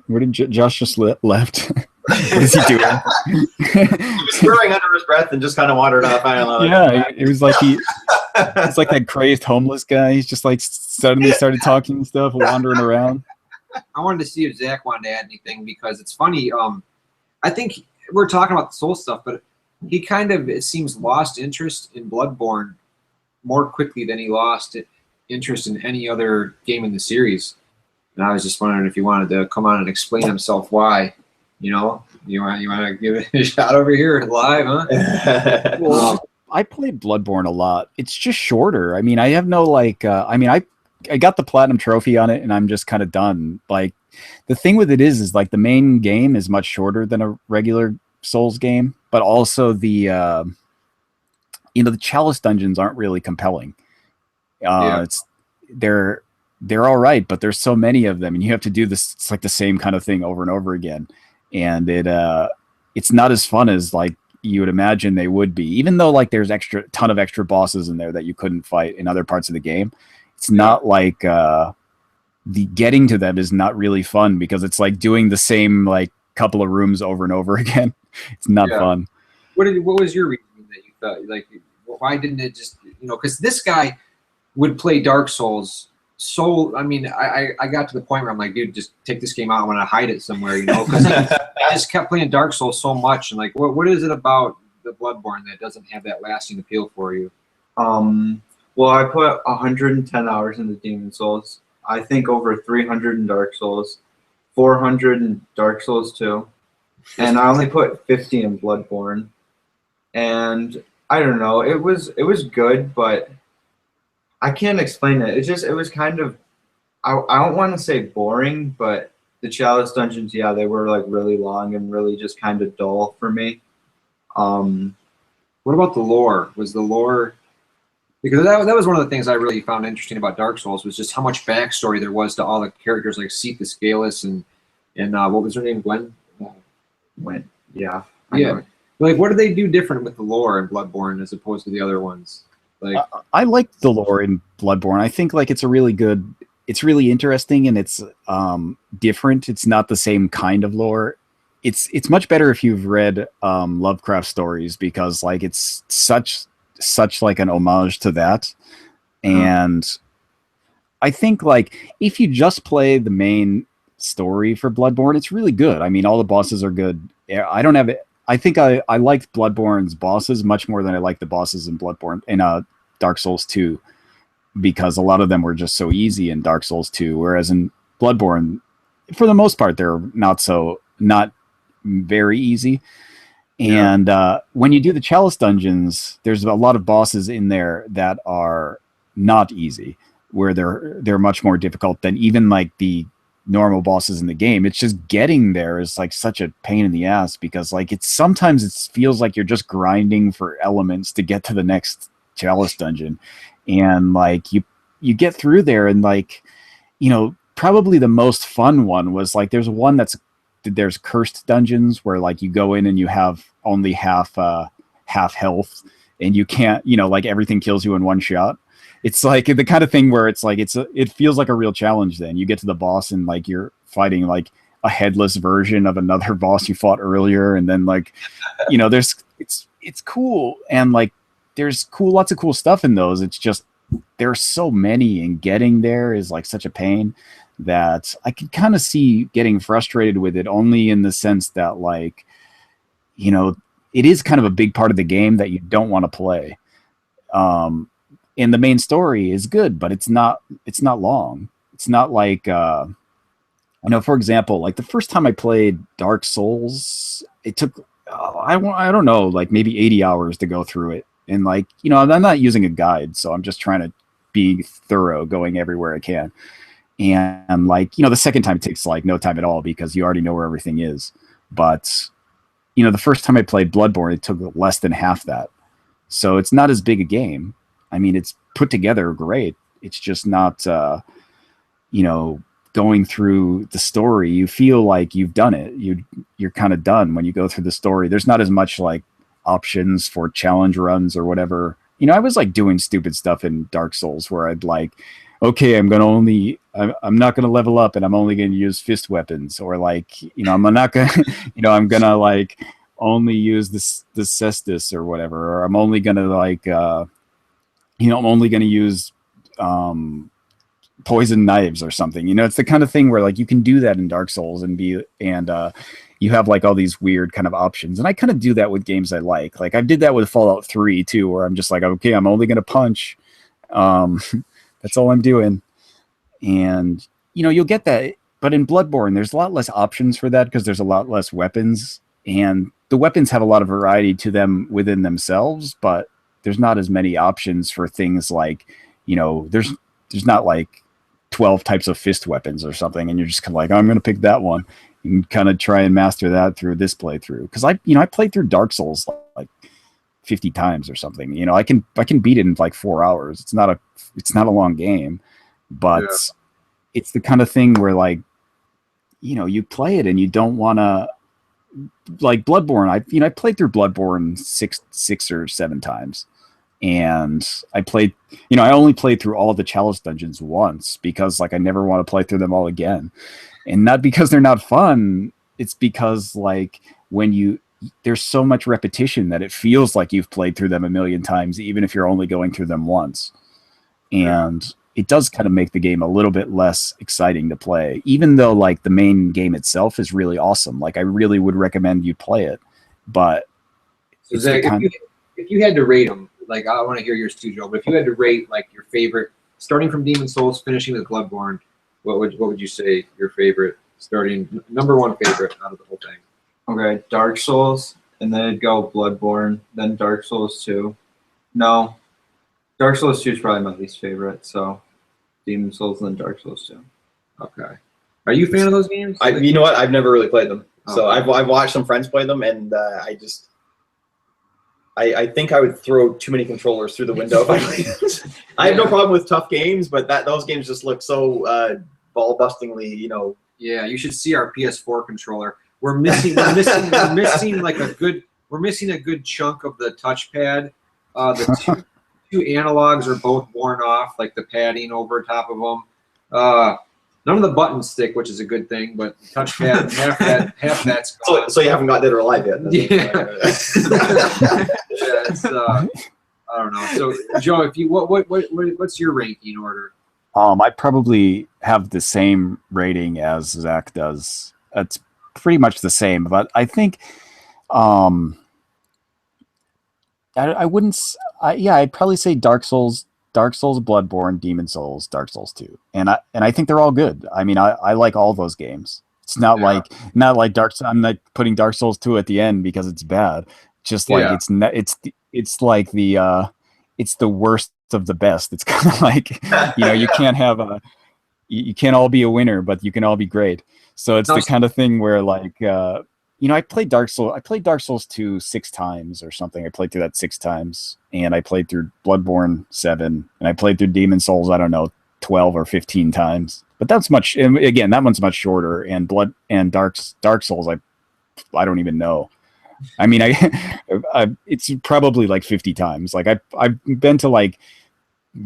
Where did Josh just left? What is he doing? He was swearing under his breath and just kind of wandered off. I don't know. Yeah, it was like it's like that crazed homeless guy. He's just like suddenly started talking and stuff, wandering around. I wanted to see if Zach wanted to add anything, because it's funny. I think we're talking about the Soul stuff, but he kind of, it seems, lost interest in Bloodborne more quickly than he lost interest in any other game in the series. And I was just wondering if he wanted to come on and explain himself why. You want to give it a shot over here live, huh? Well, I played Bloodborne a lot. It's just shorter. I mean, I have no I I got the platinum trophy on it, and I'm just kind of done. Like, the thing with it is like the main game is much shorter than a regular Souls game, but also the the chalice dungeons aren't really compelling. They're all right, but there's so many of them, and you have to do this. It's like the same kind of thing over and over again, and it's not as fun as like you would imagine they would be. Even though like there's ton of extra bosses in there that you couldn't fight in other parts of the game, it's not like the getting to them is not really fun because it's like doing the same like couple of rooms over and over again. It's not fun. What was your reason that you thought like why didn't it just because this guy would play Dark Souls so I mean I got to the point where I'm like, dude, just take this game out, I want to hide it somewhere, because I just kept playing Dark Souls so much, and like what is it about the Bloodborne that doesn't have that lasting appeal for you? Well, I put 110 hours into Demon Souls. I think over 300 in Dark Souls, 400 in Dark Souls 2, and I only put 50 in Bloodborne. And I don't know, it was good, but I can't explain it. It was kind of, I don't want to say boring, but the Chalice dungeons, yeah, they were like really long and really just kind of dull for me. What about the lore? Was the lore, because that was one of the things I really found interesting about Dark Souls, was just how much backstory there was to all the characters, like Seath the Scaleless and what was her name, Gwen? Gwen, yeah. Yeah. Like, what do they do different with the lore in Bloodborne as opposed to the other ones? Like, I like the lore in Bloodborne. I think like it's really interesting, and it's different. It's not the same kind of lore. It's much better if you've read Lovecraft stories, because like it's such like an homage to that. And I think like if you just play the main story for Bloodborne, it's really good. I mean, all the bosses are good. I think I liked Bloodborne's bosses much more than I liked the bosses in Bloodborne in Dark Souls 2, because a lot of them were just so easy in Dark Souls 2, whereas in Bloodborne, for the most part, they're not very easy. And when you do the Chalice dungeons, there's a lot of bosses in there that are not easy, where they're much more difficult than even like the normal bosses in the game. It's just getting there is like such a pain in the ass, because like sometimes it feels like you're just grinding for elements to get to the next Chalice dungeon, and like you get through there, and like probably the most fun one was like there's cursed dungeons where like you go in and you have only half health, and you can't like everything kills you in one shot. It's like the kind of thing where it's like it feels like a real challenge. Then you get to the boss and like you're fighting like a headless version of another boss you fought earlier, and then like it's cool, and like there's lots of cool stuff in those. It's just there's so many, and getting there is like such a pain that I can kind of see getting frustrated with it, only in the sense that like it is kind of a big part of the game that you don't want to play. And the main story is good, but it's not long. It's not like for example, like the first time I played Dark Souls, it took I don't know, like maybe 80 hours to go through it. And like I'm not using a guide, so I'm just trying to be thorough, going everywhere I can. And like the second time it takes like no time at all, because you already know where everything is. But the first time I played Bloodborne, it took less than half that. So it's not as big a game. I mean, it's put together great. It's just not, going through the story. You feel like you've done it. You're kind of done when you go through the story. There's not as much like options for challenge runs or whatever. I was like doing stupid stuff in Dark Souls where I'd like, okay, I'm not going to level up, and I'm only going to use fist weapons, or like, I'm not going to, I'm going to like only use the cestus or whatever, or I'm only going to like, I'm only going to use poison knives or something. It's the kind of thing where like you can do that in Dark Souls and you have like all these weird kind of options. And I kind of do that with games I like. Like I did that with Fallout 3 too, where I'm just like, okay, I'm only going to punch. That's all I'm doing. And you'll get that. But in Bloodborne, there's a lot less options for that, because there's a lot less weapons, and the weapons have a lot of variety to them within themselves, but there's not as many options for things like, there's not like 12 types of fist weapons or something, and you're just kind of like, I'm going to pick that one and kind of try and master that through this playthrough. Because I played through Dark Souls like 50 times or something. I can beat it in like 4 hours. It's not a long game, but it's the kind of thing where like, you play it and you don't want to, like Bloodborne. I played through Bloodborne six or 7 times. And I played, I only played through all the chalice dungeons once because like I never want to play through them all again. And not because they're not fun, it's because like there's so much repetition that it feels like you've played through them a million times, even if you're only going through them once. And it does kind of make the game a little bit less exciting to play, even though like the main game itself is really awesome. Like I really would recommend you play it, but so Zach, if you had to rate them, like I want to hear yours too, Joe. But if you had to rate like your favorite, starting from Demon Souls, finishing with Bloodborne, what would you say your favorite, starting number one favorite out of the whole thing? Okay, Dark Souls, and then it'd go Bloodborne, then Dark Souls 2. No, Dark Souls 2 is probably my least favorite. So Demon Souls and then Dark Souls 2. Okay. Are you a fan of those games? You know what? I've never really played them. So I've watched some friends play them, and I think I would throw too many controllers through the window if I played them. I have no problem with tough games, but those games just look so ball-bustingly, Yeah, you should see our PS4 controller. We're missing like we're missing a good chunk of the touchpad. The two analogs are both worn off, like the padding over top of them. None of the buttons stick, which is a good thing, but touchpad, half that's gone. So you haven't got Dead or Alive yet. I don't know. So Joe, what's your ranking order? I probably have the same rating as Zach does. It's pretty much the same, but I think I'd probably say Dark Souls, Bloodborne, Demon Souls, Dark Souls 2, and I think they're all good. I mean, I like all those games. It's not like I'm not putting Dark Souls 2 at the end because it's bad. Just like it's like it's the worst of the best. It's kind of like you can't have you can't all be a winner, but you can all be great. So it's the kind of thing where like I played Dark Souls 2 6 times or something. I played through that 6 times, and I played through Bloodborne 7, and I played through Demon Souls, I don't know, 12 or 15 times. But that's much. And again, that one's much shorter. And Dark Souls, I don't even know. I mean, it's probably like 50 times. Like I've been to like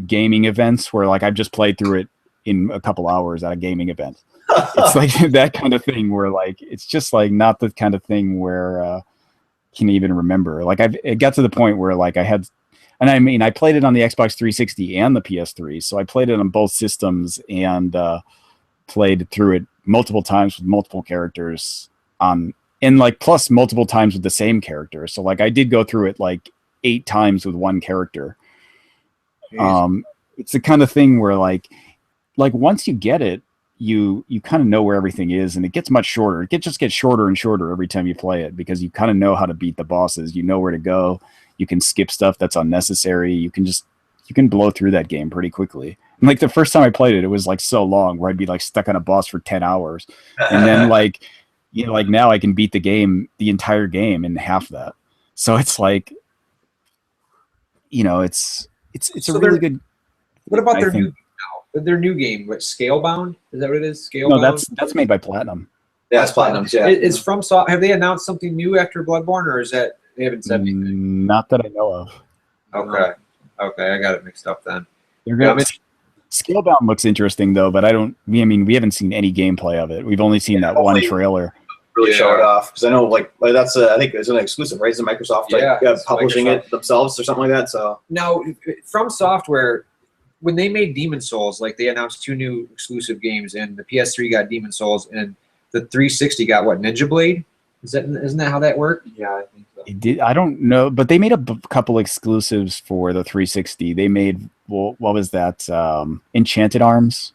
gaming events where like I've just played through it in a couple hours at a gaming event. It's like that kind of thing where like it's just like not the kind of thing where can even remember. Like it got to the point where like I played it on the Xbox 360 and the PS3, so I played it on both systems and played through it multiple times with multiple characters and like plus multiple times with the same character. So like I did go through it like 8 times with one character. It's the kind of thing where like once you get it, you kind of know where everything is, and it gets much shorter. It just gets shorter and shorter every time you play it because you kind of know how to beat the bosses. You know where to go. You can skip stuff that's unnecessary. You can blow through that game pretty quickly. And like the first time I played it, it was like so long where I'd be like stuck on a boss for 10 hours. And then like, like now I can beat the entire game in half that. So it's like, it's so a really good. What about their new game? What, Scalebound? Is that what it is? Scalebound? No, that's made by Platinum. Yeah, it's Platinum. Yeah, it's from Soft. Have they announced something new after Bloodborne, or is that they haven't said anything? Not that I know of. Okay, I got it mixed up then. Scalebound looks interesting though, but we haven't seen any gameplay of it. We've only seen that one trailer. Really show it off because I know like that's I think it's an exclusive, right? It's Microsoft publishing Microsoft. It themselves or something like that. So now, From Software, when they made Demon Souls, like they announced 2 new exclusive games, and the PS3 got Demon Souls, and the 360 got what, Ninja Blade? Isn't that how that worked? Yeah, I think so. It did. I don't know, but they made a couple exclusives for the 360. They made what was that? Enchanted Arms.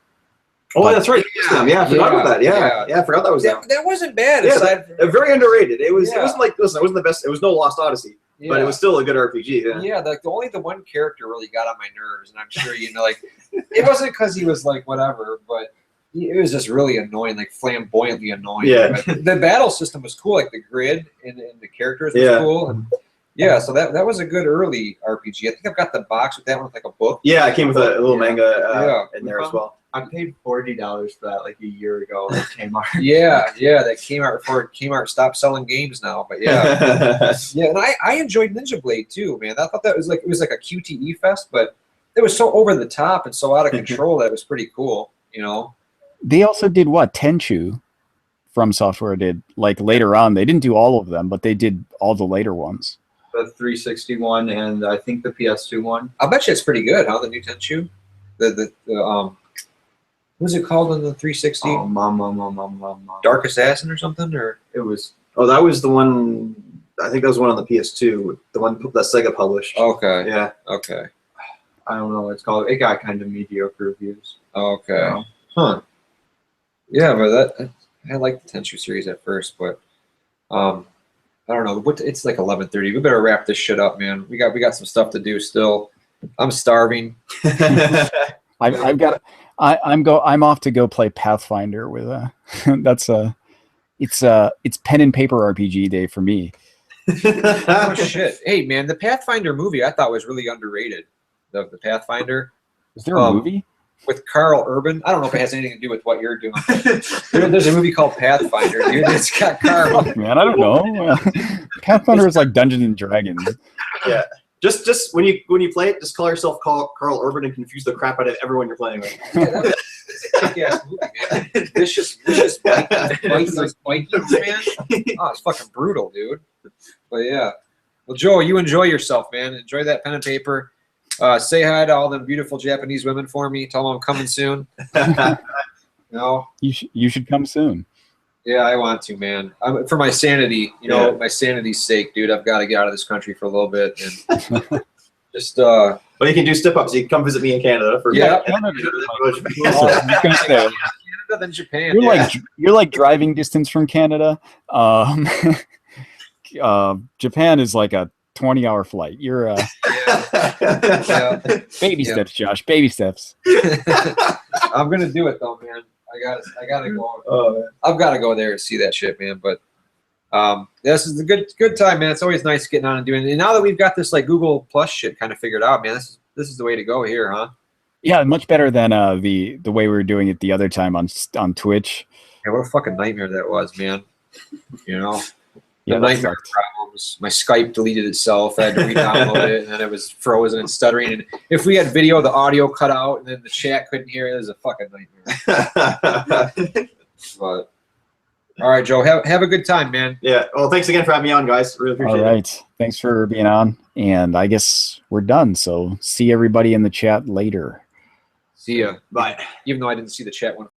Oh, that's right. Yeah, I forgot about that. Yeah, I forgot that was them. That wasn't bad. Yeah, very underrated. It wasn't like, listen, it wasn't the best. It was no Lost Odyssey, but it was still a good RPG. Yeah. Yeah, like the one character really got on my nerves, and I'm sure like it wasn't because he was like whatever, but it was just really annoying, like flamboyantly annoying. Yeah. But the battle system was cool, like the grid and the characters was cool, and so that was a good early RPG. I think I've got the box with that one with like a book. Yeah, it came with a little manga in there as well. I paid $40 for that like a year ago at Kmart. Yeah, that Kmart before Kmart stopped selling games now. But yeah, and I enjoyed Ninja Blade too, man. I thought that was like a QTE fest, but it was so over the top and so out of control that it was pretty cool. They also did what Tenchu from Software did like later on. They didn't do all of them, but they did all the later ones. The 360 one and I think the PS2 one. I'll bet you it's pretty good, huh? The new Tenchu, the what was it called on the 360? Dark Assassin or something, or it was. Oh, that was the one. I think that was one on the PS2. The one that Sega published. Okay. Yeah. Okay. I don't know what it's called. It got kind of mediocre reviews. Okay. Huh. Yeah, but I liked the Tenchu series at first, but I don't know. It's like 11:30. We better wrap this shit up, man. We got some stuff to do still. I'm starving. I'm off to go play Pathfinder with it's pen and paper RPG day for me. Oh shit. Hey man, the Pathfinder movie I thought was really underrated. The Pathfinder. Is there a movie? With Carl Urban? I don't know if it has anything to do with what you're doing. There's a movie called Pathfinder, dude. It's got Carl. Man, I don't know. Pathfinder is like Dungeons and Dragons. Yeah. Just when you play it, just call yourself Carl Urban and confuse the crap out of everyone you're playing with. Yeah, it's a kick-ass movie, man. Vicious Vikings, man. Oh, it's fucking brutal, dude. But yeah. Well, Joe, you enjoy yourself, man. Enjoy that pen and paper. Say hi to all them beautiful Japanese women for me. Tell them I'm coming soon. You should come soon. Yeah, I want to, man. For my sanity, my sanity's sake, dude. I've got to get out of this country for a little bit and just. Well, you can do step-ups. You can come visit me in Canada for Canada, then Japan. You're like driving distance from Canada. Japan is like a 20-hour flight. You're baby steps, Josh. Baby steps. I'm gonna do it though, man. I gotta go. Oh, I've got to go there and see that shit, man. But this is a good time, man. It's always nice getting on and doing it. And now that we've got this like Google Plus shit kind of figured out, man, this is the way to go here, huh? Yeah, much better than the way we were doing it the other time on Twitch. Yeah, what a fucking nightmare that was, man. Yeah, nightmare problems. My Skype deleted itself. I had to re-download it, and then it was frozen and stuttering. And if we had video, the audio cut out, and then the chat couldn't hear it. It was a fucking nightmare. But all right, Joe, have a good time, man. Yeah. Well, thanks again for having me on, guys. Really appreciate it. All right. Thanks for being on, and I guess we're done. So see everybody in the chat later. See ya. Bye. Even though I didn't see the chat one